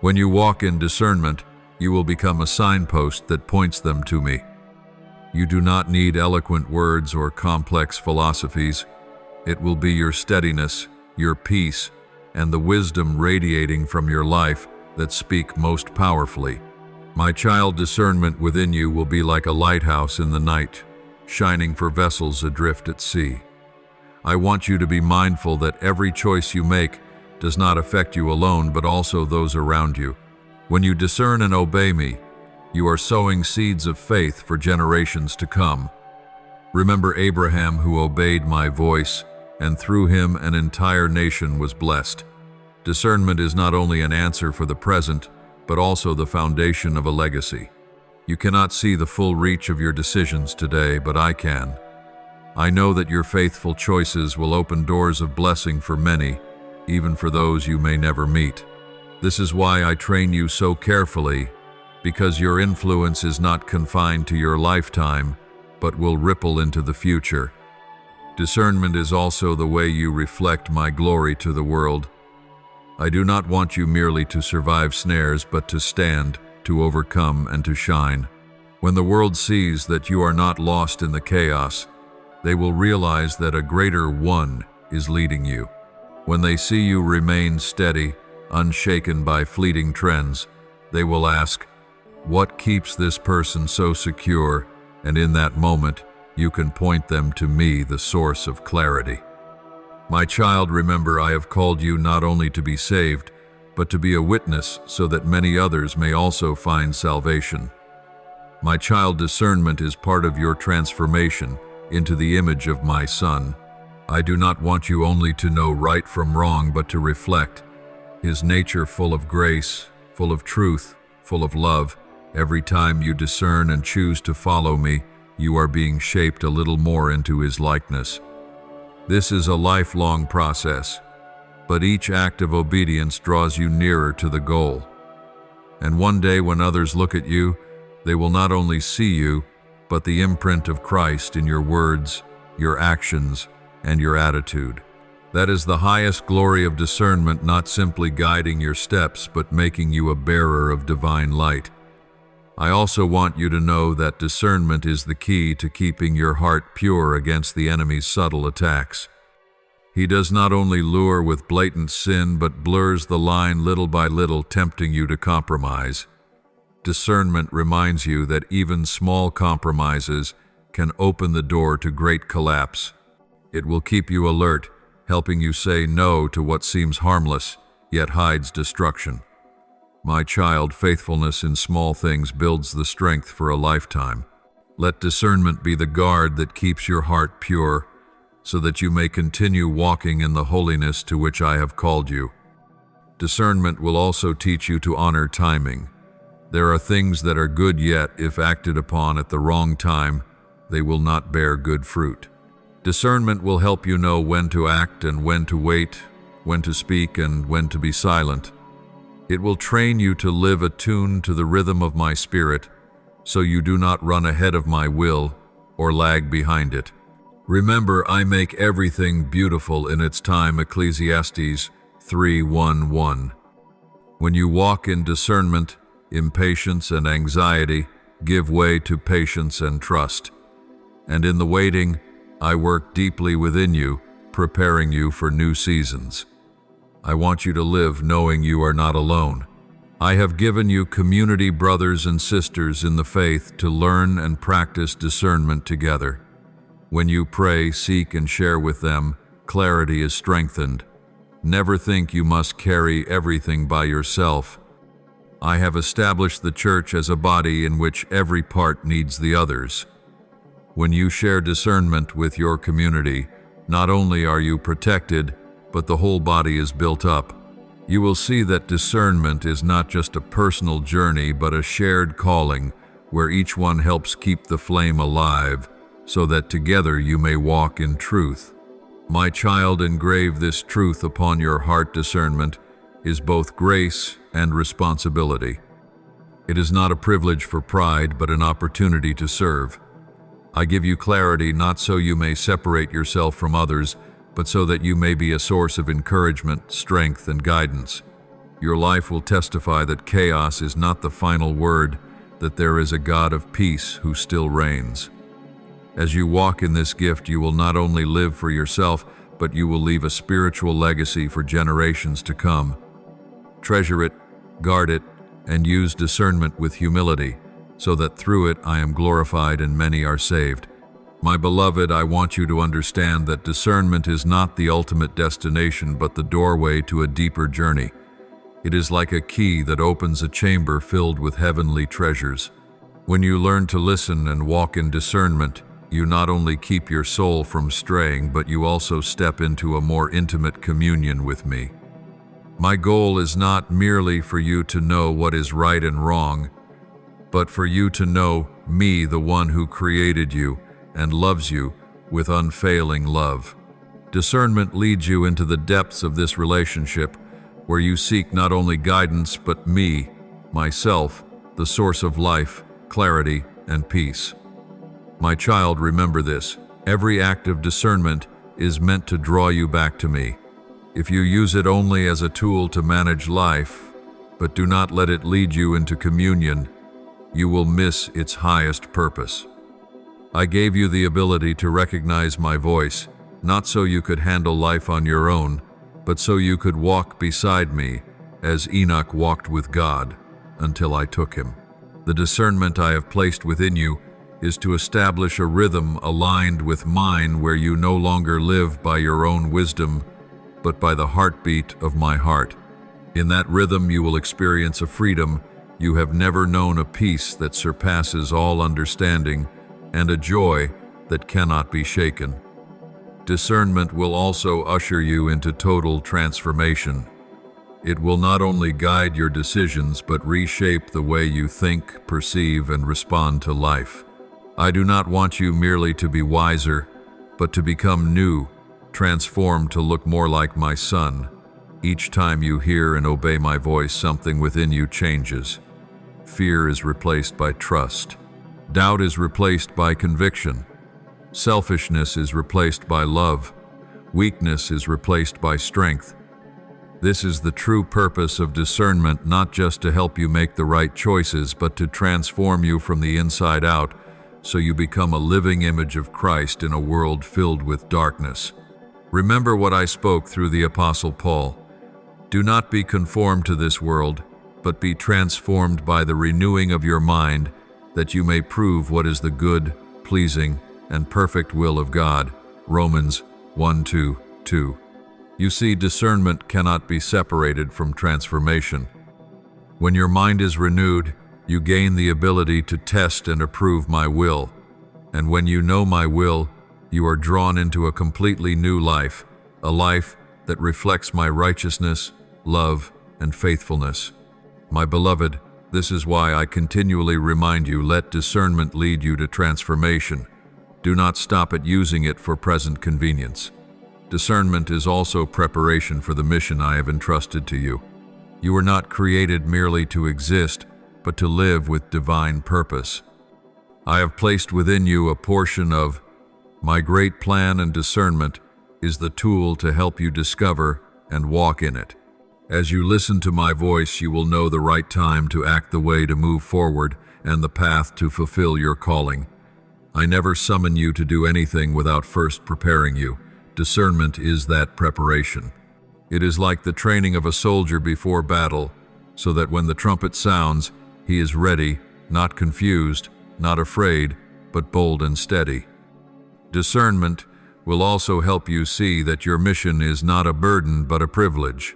When you walk in discernment, you will become a signpost that points them to me. You do not need eloquent words or complex philosophies. It will be your steadiness, your peace, and the wisdom radiating from your life that speak most powerfully. My child, discernment within you will be like a lighthouse in the night, shining for vessels adrift at sea. I want you to be mindful that every choice you make does not affect you alone, but also those around you. When you discern and obey me, you are sowing seeds of faith for generations to come. Remember Abraham, who obeyed my voice, and through him an entire nation was blessed. Discernment is not only an answer for the present, but also the foundation of a legacy. You cannot see the full reach of your decisions today, but I can. I know that your faithful choices will open doors of blessing for many, even for those you may never meet. This is why I train you so carefully, because your influence is not confined to your lifetime, but will ripple into the future. Discernment is also the way you reflect my glory to the world. I do not want you merely to survive snares, but to stand, to overcome, and to shine. When the world sees that you are not lost in the chaos, they will realize that a greater one is leading you. When they see you remain steady, unshaken by fleeting trends, they will ask, what keeps this person so secure? And in that moment, you can point them to me, the source of clarity. My child, remember, I have called you not only to be saved, but to be a witness so that many others may also find salvation. My child, discernment is part of your transformation into the image of my Son. I do not want you only to know right from wrong, but to reflect His nature, full of grace, full of truth, full of love. Every time you discern and choose to follow me, you are being shaped a little more into His likeness. This is a lifelong process, but each act of obedience draws you nearer to the goal. And one day when others look at you, they will not only see you, but the imprint of Christ in your words, your actions, and your attitude. That is the highest glory of discernment, not simply guiding your steps, but making you a bearer of divine light. I also want you to know that discernment is the key to keeping your heart pure against the enemy's subtle attacks. He does not only lure with blatant sin, but blurs the line little by little, tempting you to compromise. Discernment reminds you that even small compromises can open the door to great collapse. It will keep you alert, helping you say no to what seems harmless, yet hides destruction. My child, faithfulness in small things builds the strength for a lifetime. Let discernment be the guard that keeps your heart pure, so that you may continue walking in the holiness to which I have called you. Discernment will also teach you to honor timing. There are things that are good, yet if acted upon at the wrong time, they will not bear good fruit. Discernment will help you know when to act and when to wait, when to speak and when to be silent. It will train you to live attuned to the rhythm of my Spirit, so you do not run ahead of my will or lag behind it. Remember, I make everything beautiful in its time, Ecclesiastes 3:1-1. When you walk in discernment, impatience and anxiety give way to patience and trust. And in the waiting, I work deeply within you, preparing you for new seasons. I want you to live knowing you are not alone. I have given you community brothers and sisters in the faith to learn and practice discernment together. When you pray, seek, and share with them, clarity is strengthened. Never think you must carry everything by yourself. I have established the church as a body in which every part needs the others. When you share discernment with your community, not only are you protected, but the whole body is built up. You will see that discernment is not just a personal journey, but a shared calling where each one helps keep the flame alive, so that together you may walk in truth. My child, engrave this truth upon your heart. Discernment is both grace and responsibility. It is not a privilege for pride, but an opportunity to serve. I give you clarity not so you may separate yourself from others, but so that you may be a source of encouragement, strength, and guidance. Your life will testify that chaos is not the final word, that there is a God of peace who still reigns. As you walk in this gift, you will not only live for yourself, but you will leave a spiritual legacy for generations to come. Treasure it, guard it, and use discernment with humility, so that through it I am glorified and many are saved. My beloved, I want you to understand that discernment is not the ultimate destination, but the doorway to a deeper journey. It is like a key that opens a chamber filled with heavenly treasures. When you learn to listen and walk in discernment, you not only keep your soul from straying, but you also step into a more intimate communion with me. My goal is not merely for you to know what is right and wrong, but for you to know me, the one who created you and loves you with unfailing love. Discernment leads you into the depths of this relationship, where you seek not only guidance, but me, myself, the source of life, clarity, and peace. My child, remember this: every act of discernment is meant to draw you back to me. If you use it only as a tool to manage life, but do not let it lead you into communion, you will miss its highest purpose. I gave you the ability to recognize my voice, not so you could handle life on your own, but so you could walk beside me, as Enoch walked with God, until I took him. The discernment I have placed within you is to establish a rhythm aligned with mine, where you no longer live by your own wisdom, but by the heartbeat of my heart. In that rhythm you will experience a freedom you have never known, a peace that surpasses all understanding, and a joy that cannot be shaken. Discernment will also usher you into total transformation. It will not only guide your decisions, but reshape the way you think, perceive, and respond to life. I do not want you merely to be wiser, but to become new, transformed to look more like my Son. Each time you hear and obey my voice, something within you changes. Fear is replaced by trust. Doubt is replaced by conviction. Selfishness is replaced by love. Weakness is replaced by strength. This is the true purpose of discernment, not just to help you make the right choices, but to transform you from the inside out, so you become a living image of Christ in a world filled with darkness. Remember what I spoke through the Apostle Paul. Do not be conformed to this world, but be transformed by the renewing of your mind, that you may prove what is the good, pleasing, and perfect will of God. Romans 1:2. You see, discernment cannot be separated from transformation. When your mind is renewed, you gain the ability to test and approve my will. And when you know my will, You are drawn into a completely new life, a life that reflects my righteousness, love, and faithfulness. My beloved, this is why I continually remind you, let discernment lead you to transformation. Do not stop at using it for present convenience. Discernment is also preparation for the mission I have entrusted to you. You were not created merely to exist, but to live with divine purpose. I have placed within you a portion of my great plan, and discernment is the tool to help you discover and walk in it. As you listen to my voice, you will know the right time to act, the way to move forward, and the path to fulfill your calling. I never summon you to do anything without first preparing you. Discernment is that preparation. It is like the training of a soldier before battle, so that when the trumpet sounds, he is ready, not confused, not afraid, but bold and steady. Discernment will also help you see that your mission is not a burden but a privilege.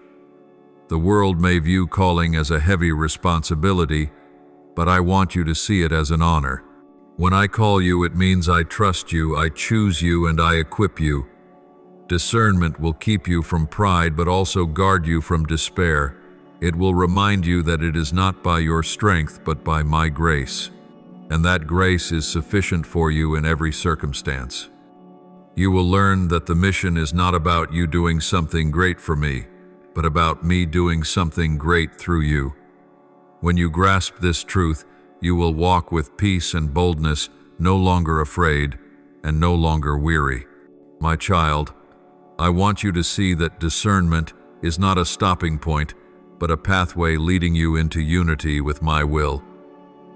The world may view calling as a heavy responsibility, but I want you to see it as an honor. When I call you, it means I trust you, I choose you, and I equip you. Discernment will keep you from pride, but also guard you from despair. It will remind you that it is not by your strength, but by my grace, and that grace is sufficient for you in every circumstance. You will learn that the mission is not about you doing something great for me, but about me doing something great through you. When you grasp this truth, you will walk with peace and boldness, no longer afraid and no longer weary. My child, I want you to see that discernment is not a stopping point, but a pathway leading you into unity with my will.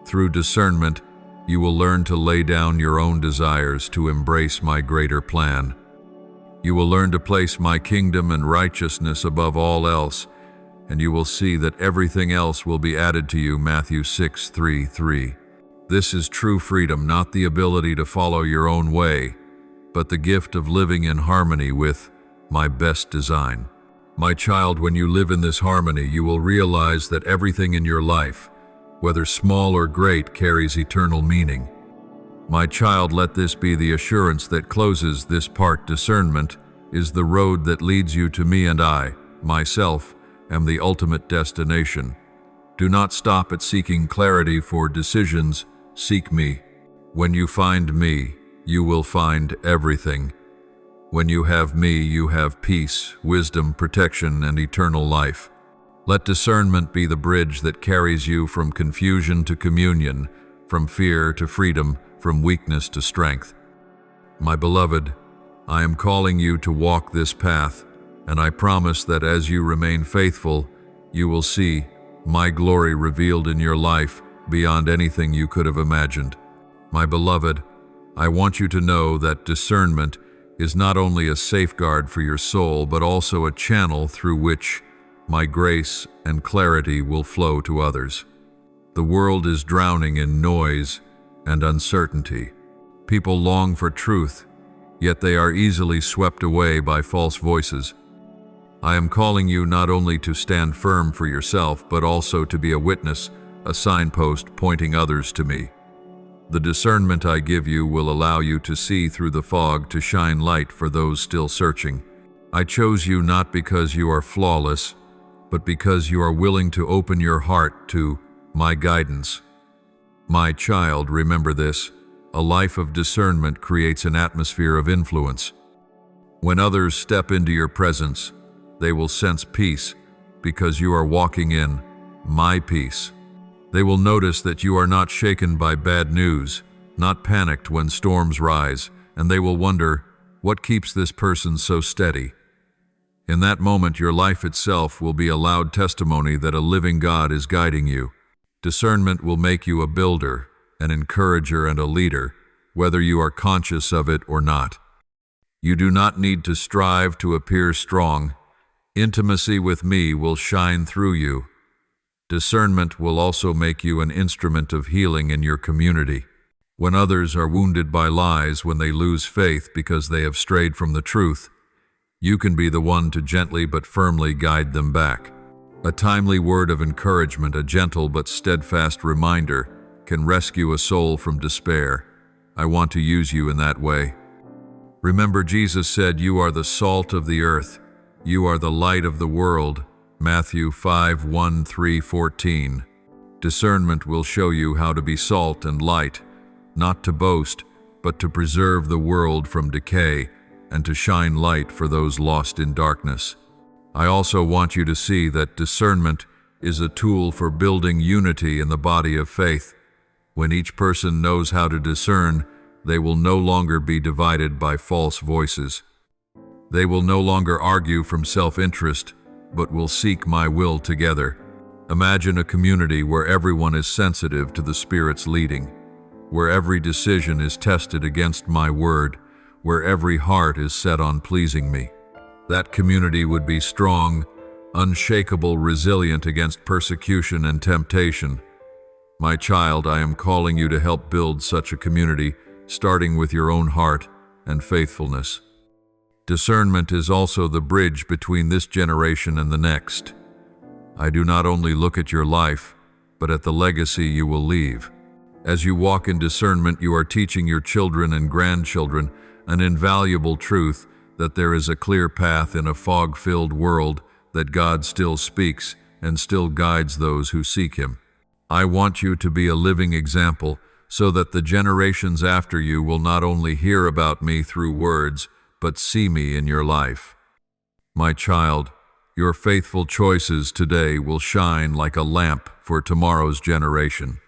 Through discernment, you will learn to lay down your own desires to embrace my greater plan. You will learn to place my kingdom and righteousness above all else, and you will see that everything else will be added to you. Matthew 6:3. This is true freedom, not the ability to follow your own way, but the gift of living in harmony with my best design. My child, when you live in this harmony, you will realize that everything in your life, whether small or great, carries eternal meaning. My child, let this be the assurance that closes this part. Discernment is the road that leads you to me, and I, myself, am the ultimate destination. Do not stop at seeking clarity for decisions. Seek me. When you find me, you will find everything. When you have me, you have peace, wisdom, protection, and eternal life. Let discernment be the bridge that carries you from confusion to communion, from fear to freedom, from weakness to strength. My beloved, I am calling you to walk this path, and I promise that as you remain faithful, you will see my glory revealed in your life beyond anything you could have imagined. My beloved, I want you to know that discernment is not only a safeguard for your soul, but also a channel through which my grace and clarity will flow to others. The world is drowning in noise and uncertainty. People long for truth, yet they are easily swept away by false voices. I am calling you not only to stand firm for yourself, but also to be a witness, a signpost pointing others to me. The discernment I give you will allow you to see through the fog, to shine light for those still searching. I chose you not because you are flawless, but because you are willing to open your heart to my guidance. My child, remember this: a life of discernment creates an atmosphere of influence. When others step into your presence, they will sense peace because you are walking in my peace. They will notice that you are not shaken by bad news, not panicked when storms rise, and they will wonder, what keeps this person so steady? In that moment, your life itself will be a loud testimony that a living God is guiding you. Discernment will make you a builder, an encourager, and a leader, whether you are conscious of it or not. You do not need to strive to appear strong. Intimacy with me will shine through you. Discernment will also make you an instrument of healing in your community. When others are wounded by lies, when they lose faith because they have strayed from the truth, you can be the one to gently but firmly guide them back. A timely word of encouragement, a gentle but steadfast reminder, can rescue a soul from despair. I want to use you in that way. Remember, Jesus said, "You are the salt of the earth. You are the light of the world." Matthew 5:1-3-14. Discernment will show you how to be salt and light, not to boast, but to preserve the world from decay and to shine light for those lost in darkness. I also want you to see that discernment is a tool for building unity in the body of faith. When each person knows how to discern, they will no longer be divided by false voices. They will no longer argue from self-interest, but will seek my will together. Imagine a community where everyone is sensitive to the Spirit's leading, where every decision is tested against my word, where every heart is set on pleasing me. That community would be strong, unshakable, resilient against persecution and temptation. My child, I am calling you to help build such a community, starting with your own heart and faithfulness. Discernment is also the bridge between this generation and the next. I do not only look at your life, but at the legacy you will leave. As you walk in discernment, you are teaching your children and grandchildren an invaluable truth that there is a clear path in a fog-filled world, that God still speaks and still guides those who seek Him. I want you to be a living example so that the generations after you will not only hear about me through words, but see me in your life. My child, your faithful choices today will shine like a lamp for tomorrow's generation.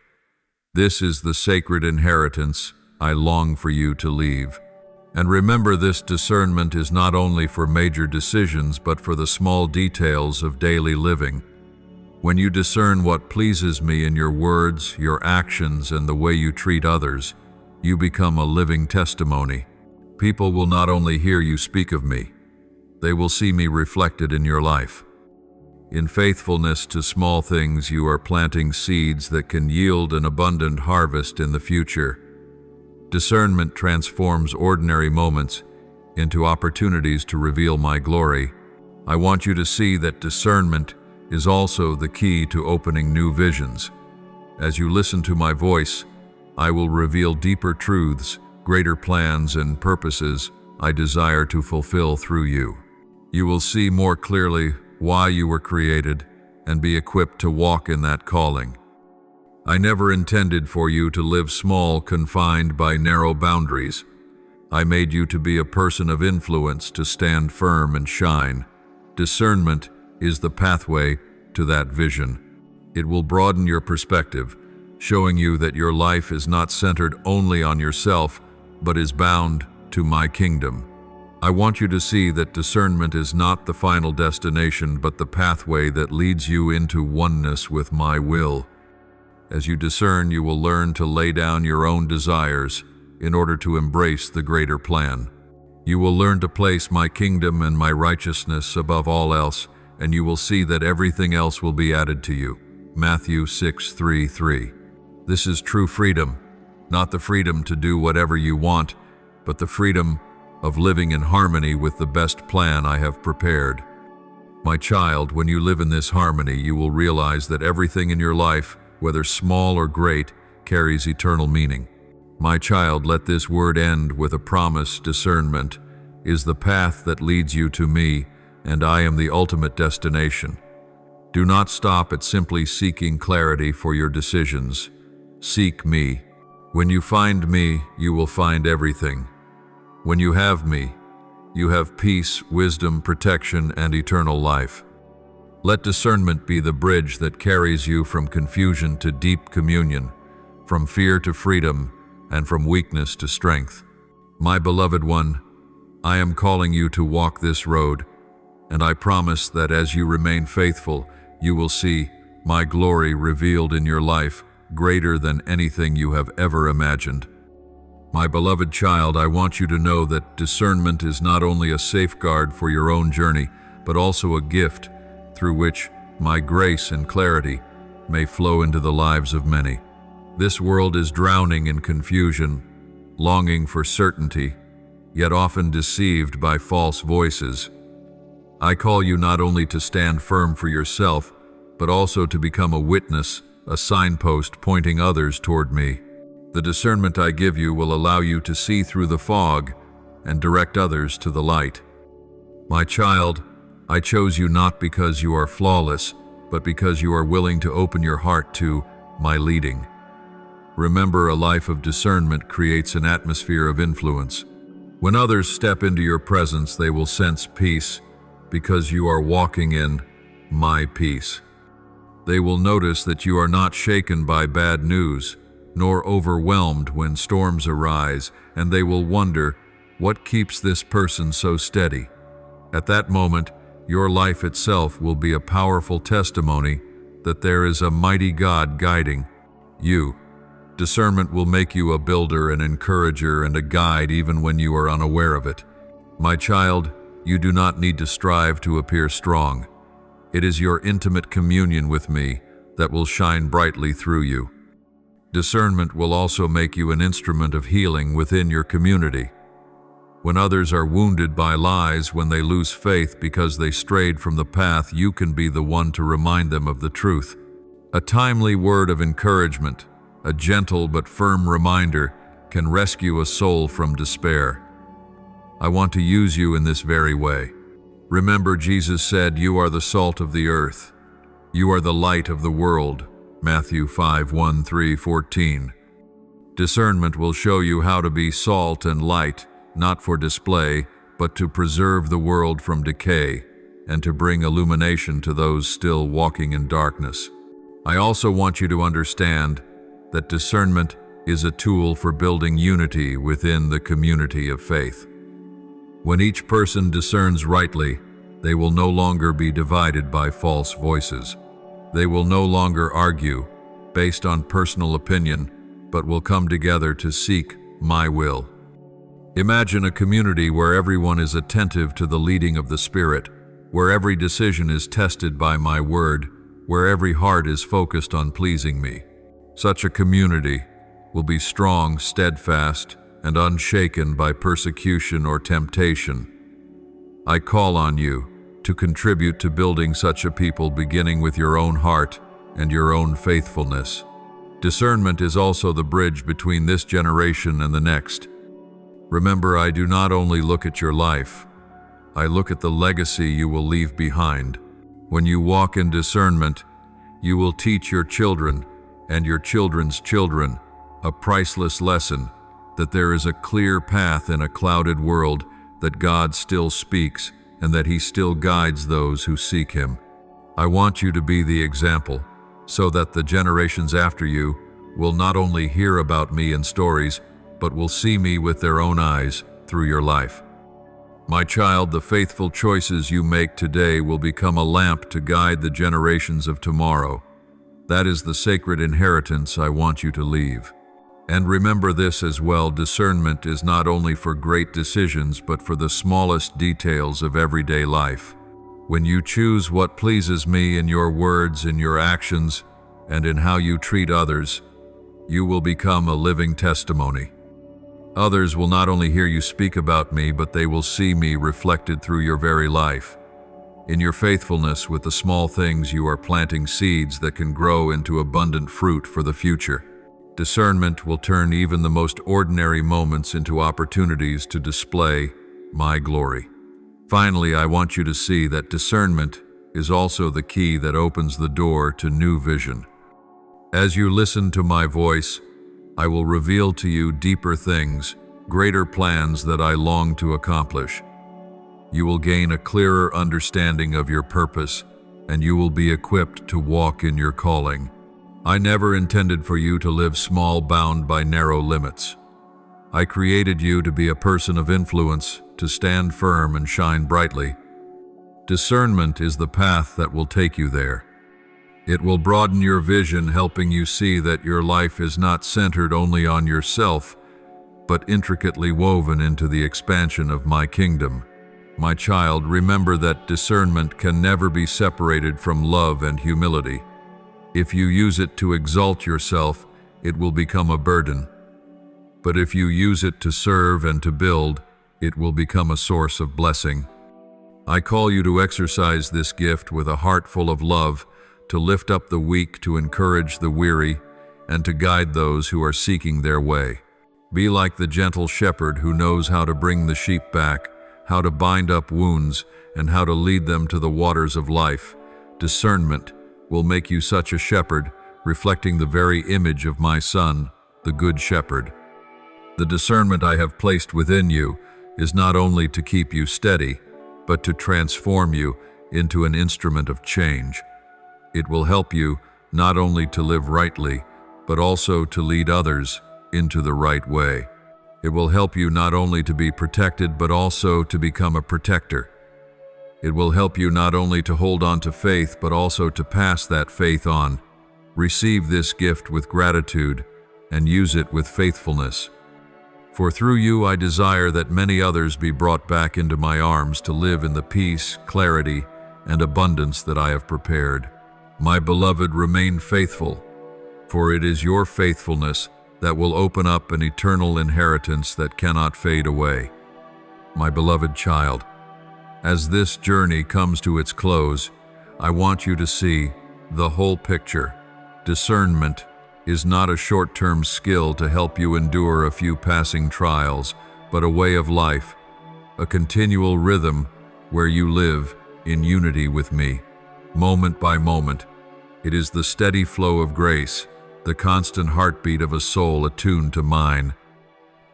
This is the sacred inheritance I long for you to leave. And remember, this discernment is not only for major decisions, but for the small details of daily living. When you discern what pleases me in your words, your actions, and the way you treat others, you become a living testimony. People will not only hear you speak of me, they will see me reflected in your life. In faithfulness to small things, you are planting seeds that can yield an abundant harvest in the future. Discernment transforms ordinary moments into opportunities to reveal my glory. I want you to see that discernment is also the key to opening new visions. As you listen to my voice, I will reveal deeper truths, greater plans, and purposes I desire to fulfill through you. You will see more clearly why you were created and be equipped to walk in that calling. I never intended for you to live small, confined by narrow boundaries. I made you to be a person of influence, to stand firm and shine. Discernment is the pathway to that vision. It will broaden your perspective, showing you that your life is not centered only on yourself, but is bound to my kingdom. I want you to see that discernment is not the final destination, but the pathway that leads you into oneness with my will. As you discern, you will learn to lay down your own desires in order to embrace the greater plan. You will learn to place my kingdom and my righteousness above all else, and you will see that everything else will be added to you. Matthew 6:3-3. This is true freedom, not the freedom to do whatever you want, but the freedom of living in harmony with the best plan I have prepared. My child, when you live in this harmony, you will realize that everything in your life, whether small or great, carries eternal meaning. My child, let this word end with a promise. Discernment is the path that leads you to me, and I am the ultimate destination. Do not stop at simply seeking clarity for your decisions. Seek me. When you find me, you will find everything. When you have me, you have peace, wisdom, protection, and eternal life. Let discernment be the bridge that carries you from confusion to deep communion, from fear to freedom, and from weakness to strength. My beloved one, I am calling you to walk this road, and I promise that as you remain faithful, you will see my glory revealed in your life, greater than anything you have ever imagined. My beloved child, I want you to know that discernment is not only a safeguard for your own journey, but also a gift through which my grace and clarity may flow into the lives of many. This world is drowning in confusion, longing for certainty, yet often deceived by false voices. I call you not only to stand firm for yourself, but also to become a witness, a signpost pointing others toward me. The discernment I give you will allow you to see through the fog and direct others to the light. My child, I chose you not because you are flawless, but because you are willing to open your heart to my leading. Remember, a life of discernment creates an atmosphere of influence. When others step into your presence, they will sense peace because you are walking in my peace. They will notice that you are not shaken by bad news, nor overwhelmed when storms arise, and they will wonder, what keeps this person so steady? At that moment, your life itself will be a powerful testimony that there is a mighty God guiding you. Discernment will make you a builder, an encourager, and a guide even when you are unaware of it. My child, you do not need to strive to appear strong. It is your intimate communion with me that will shine brightly through you. Discernment will also make you an instrument of healing within your community. When others are wounded by lies, when they lose faith because they strayed from the path, you can be the one to remind them of the truth. A timely word of encouragement, a gentle but firm reminder, can rescue a soul from despair. I want to use you in this very way. Remember, Jesus said, "You are the salt of the earth. You are the light of the world." Matthew 5:1-14. Discernment will show you how to be salt and light, not for display, but to preserve the world from decay and to bring illumination to those still walking in darkness. I also want you to understand that discernment is a tool for building unity within the community of faith. When each person discerns rightly, they will no longer be divided by false voices. They will no longer argue based on personal opinion, but will come together to seek my will. Imagine a community where everyone is attentive to the leading of the Spirit, where every decision is tested by my word, where every heart is focused on pleasing me. Such a community will be strong, steadfast, and unshaken by persecution or temptation. I call on you to contribute to building such a people, beginning with your own heart and your own faithfulness. Discernment is also the bridge between this generation and the next. Remember, I do not only look at your life, I look at the legacy you will leave behind. When you walk in discernment, you will teach your children and your children's children a priceless lesson, that there is a clear path in a clouded world, that God still speaks, and that He still guides those who seek Him. I want you to be the example, so that the generations after you will not only hear about me in stories, but will see me with their own eyes through your life. My child, the faithful choices you make today will become a lamp to guide the generations of tomorrow. That is the sacred inheritance I want you to leave. And remember this as well: discernment is not only for great decisions, but for the smallest details of everyday life. When you choose what pleases me in your words, in your actions, and in how you treat others, you will become a living testimony. Others will not only hear you speak about me, but they will see me reflected through your very life. In your faithfulness with the small things, you are planting seeds that can grow into abundant fruit for the future. Discernment will turn even the most ordinary moments into opportunities to display my glory. Finally, I want you to see that discernment is also the key that opens the door to new vision. As you listen to my voice, I will reveal to you deeper things, greater plans that I long to accomplish. You will gain a clearer understanding of your purpose, and you will be equipped to walk in your calling. I never intended for you to live small, bound by narrow limits. I created you to be a person of influence, to stand firm and shine brightly. Discernment is the path that will take you there. It will broaden your vision, helping you see that your life is not centered only on yourself, but intricately woven into the expansion of my kingdom. My child, remember that discernment can never be separated from love and humility. If you use it to exalt yourself, it will become a burden. But if you use it to serve and to build, it will become a source of blessing. I call you to exercise this gift with a heart full of love, to lift up the weak, to encourage the weary, and to guide those who are seeking their way. Be like the gentle shepherd who knows how to bring the sheep back, how to bind up wounds, and how to lead them to the waters of life. Discernment will make you such a shepherd, reflecting the very image of my Son, the Good Shepherd. The discernment I have placed within you is not only to keep you steady, but to transform you into an instrument of change. It will help you not only to live rightly, but also to lead others into the right way. It will help you not only to be protected, but also to become a protector. It will help you not only to hold on to faith, but also to pass that faith on. Receive this gift with gratitude and use it with faithfulness. For through you I desire that many others be brought back into my arms to live in the peace, clarity, and abundance that I have prepared. My beloved, remain faithful, for it is your faithfulness that will open up an eternal inheritance that cannot fade away. My beloved child, as this journey comes to its close, I want you to see the whole picture. Discernment is not a short-term skill to help you endure a few passing trials, but a way of life, a continual rhythm where you live in unity with me. Moment by moment, it is the steady flow of grace, the constant heartbeat of a soul attuned to mine.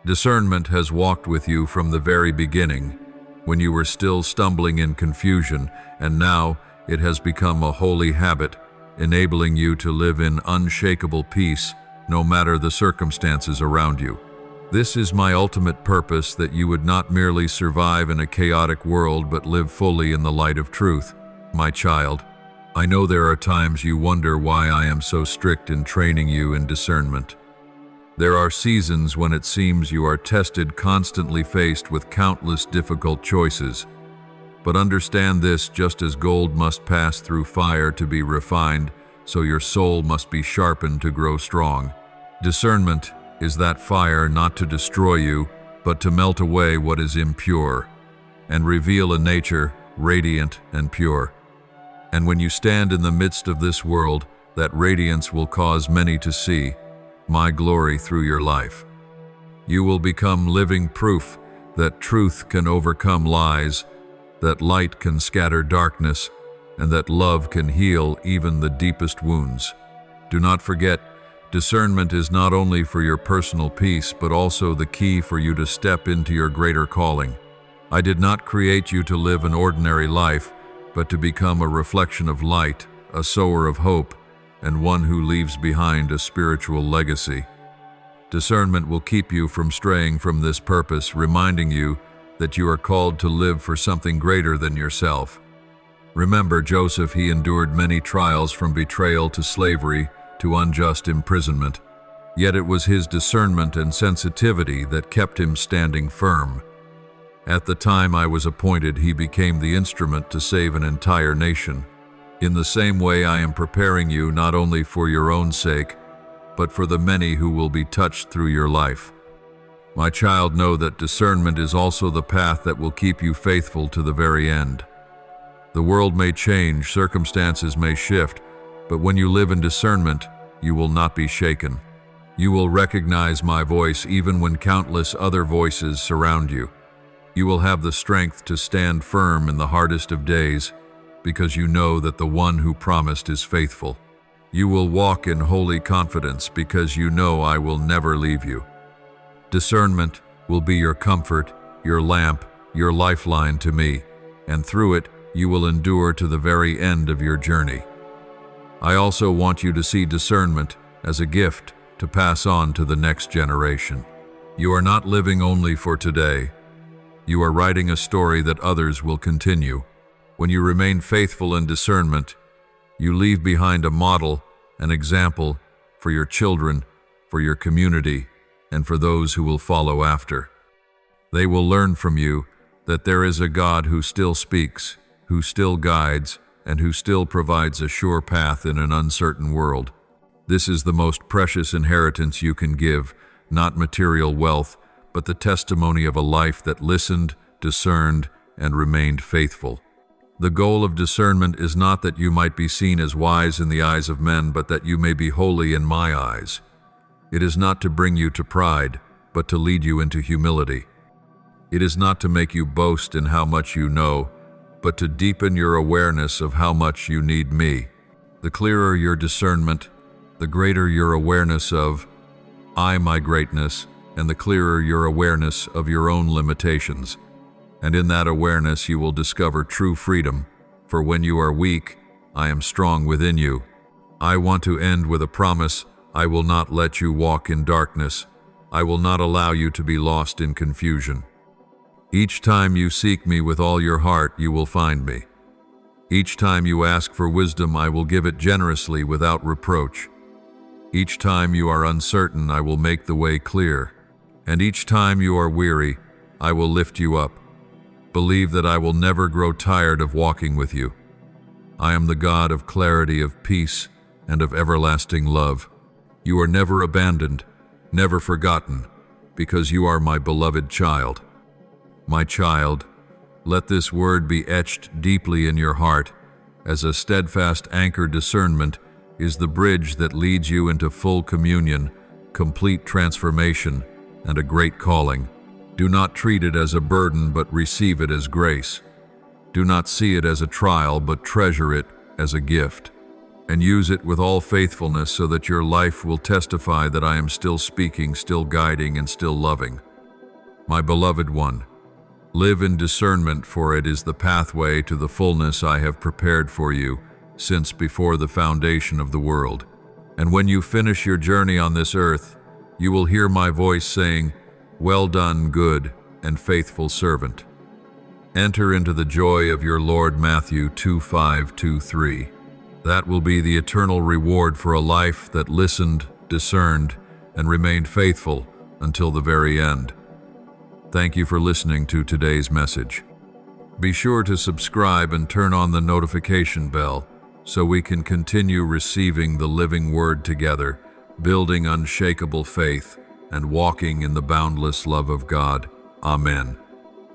Discernment has walked with you from the very beginning, when you were still stumbling in confusion, and now it has become a holy habit, enabling you to live in unshakable peace no matter the circumstances around you. This is my ultimate purpose, that you would not merely survive in a chaotic world but live fully in the light of truth. My child, I know there are times you wonder why I am so strict in training you in discernment. There are seasons when it seems you are tested, constantly faced with countless difficult choices. But understand this: just as gold must pass through fire to be refined, so your soul must be sharpened to grow strong. Discernment is that fire, not to destroy you, but to melt away what is impure, and reveal a nature radiant and pure. And when you stand in the midst of this world, that radiance will cause many to see my glory through your life. You will become living proof that truth can overcome lies, that light can scatter darkness, and that love can heal even the deepest wounds. Do not forget, discernment is not only for your personal peace, but also the key for you to step into your greater calling. I did not create you to live an ordinary life, but to become a reflection of light, a sower of hope, and one who leaves behind a spiritual legacy. Discernment will keep you from straying from this purpose, reminding you that you are called to live for something greater than yourself. Remember Joseph, he endured many trials, from betrayal to slavery to unjust imprisonment. Yet it was his discernment and sensitivity that kept him standing firm. At the time I was appointed, he became the instrument to save an entire nation. In the same way, I am preparing you not only for your own sake, but for the many who will be touched through your life. My child, know that discernment is also the path that will keep you faithful to the very end. The world may change, circumstances may shift, but when you live in discernment, you will not be shaken. You will recognize my voice even when countless other voices surround you. You will have the strength to stand firm in the hardest of days, because you know that the one who promised is faithful. You will walk in holy confidence, because you know I will never leave you. Discernment will be your comfort, your lamp, your lifeline to me, and through it you will endure to the very end of your journey. I also want you to see discernment as a gift to pass on to the next generation. You are not living only for today. You are writing a story that others will continue. When you remain faithful in discernment, you leave behind a model, an example for your children, for your community, and for those who will follow after. They will learn from you that there is a God who still speaks, who still guides, and who still provides a sure path in an uncertain world. This is the most precious inheritance you can give, not material wealth, but the testimony of a life that listened, discerned, and remained faithful. The goal of discernment is not that you might be seen as wise in the eyes of men, but that you may be holy in my eyes. It is not to bring you to pride, but to lead you into humility. It is not to make you boast in how much you know, but to deepen your awareness of how much you need me. The clearer your discernment, the greater your awareness of my greatness, and the clearer your awareness of your own limitations. And in that awareness you will discover true freedom, for when you are weak, I am strong within you. I want to end with a promise. I will not let you walk in darkness. I will not allow you to be lost in confusion. Each time you seek me with all your heart, you will find me. Each time you ask for wisdom, I will give it generously without reproach. Each time you are uncertain, I will make the way clear. And each time you are weary, I will lift you up. Believe that I will never grow tired of walking with you. I am the God of clarity, of peace, and of everlasting love. You are never abandoned, never forgotten, because you are my beloved child. My child, let this word be etched deeply in your heart, as a steadfast anchor. Discernment is the bridge that leads you into full communion, complete transformation, and a great calling. Do not treat it as a burden, but receive it as grace. Do not see it as a trial, but treasure it as a gift. And use it with all faithfulness so that your life will testify that I am still speaking, still guiding, and still loving. My beloved one, live in discernment, for it is the pathway to the fullness I have prepared for you since before the foundation of the world. And when you finish your journey on this earth, you will hear my voice saying, "Well done, good and faithful servant." Enter into the joy of your Lord. Matthew 2:5-3. That will be the eternal reward for a life that listened, discerned, and remained faithful until the very end. Thank you for listening to today's message. Be sure to subscribe and turn on the notification bell so we can continue receiving the living word together, building unshakable faith and walking in the boundless love of God. Amen.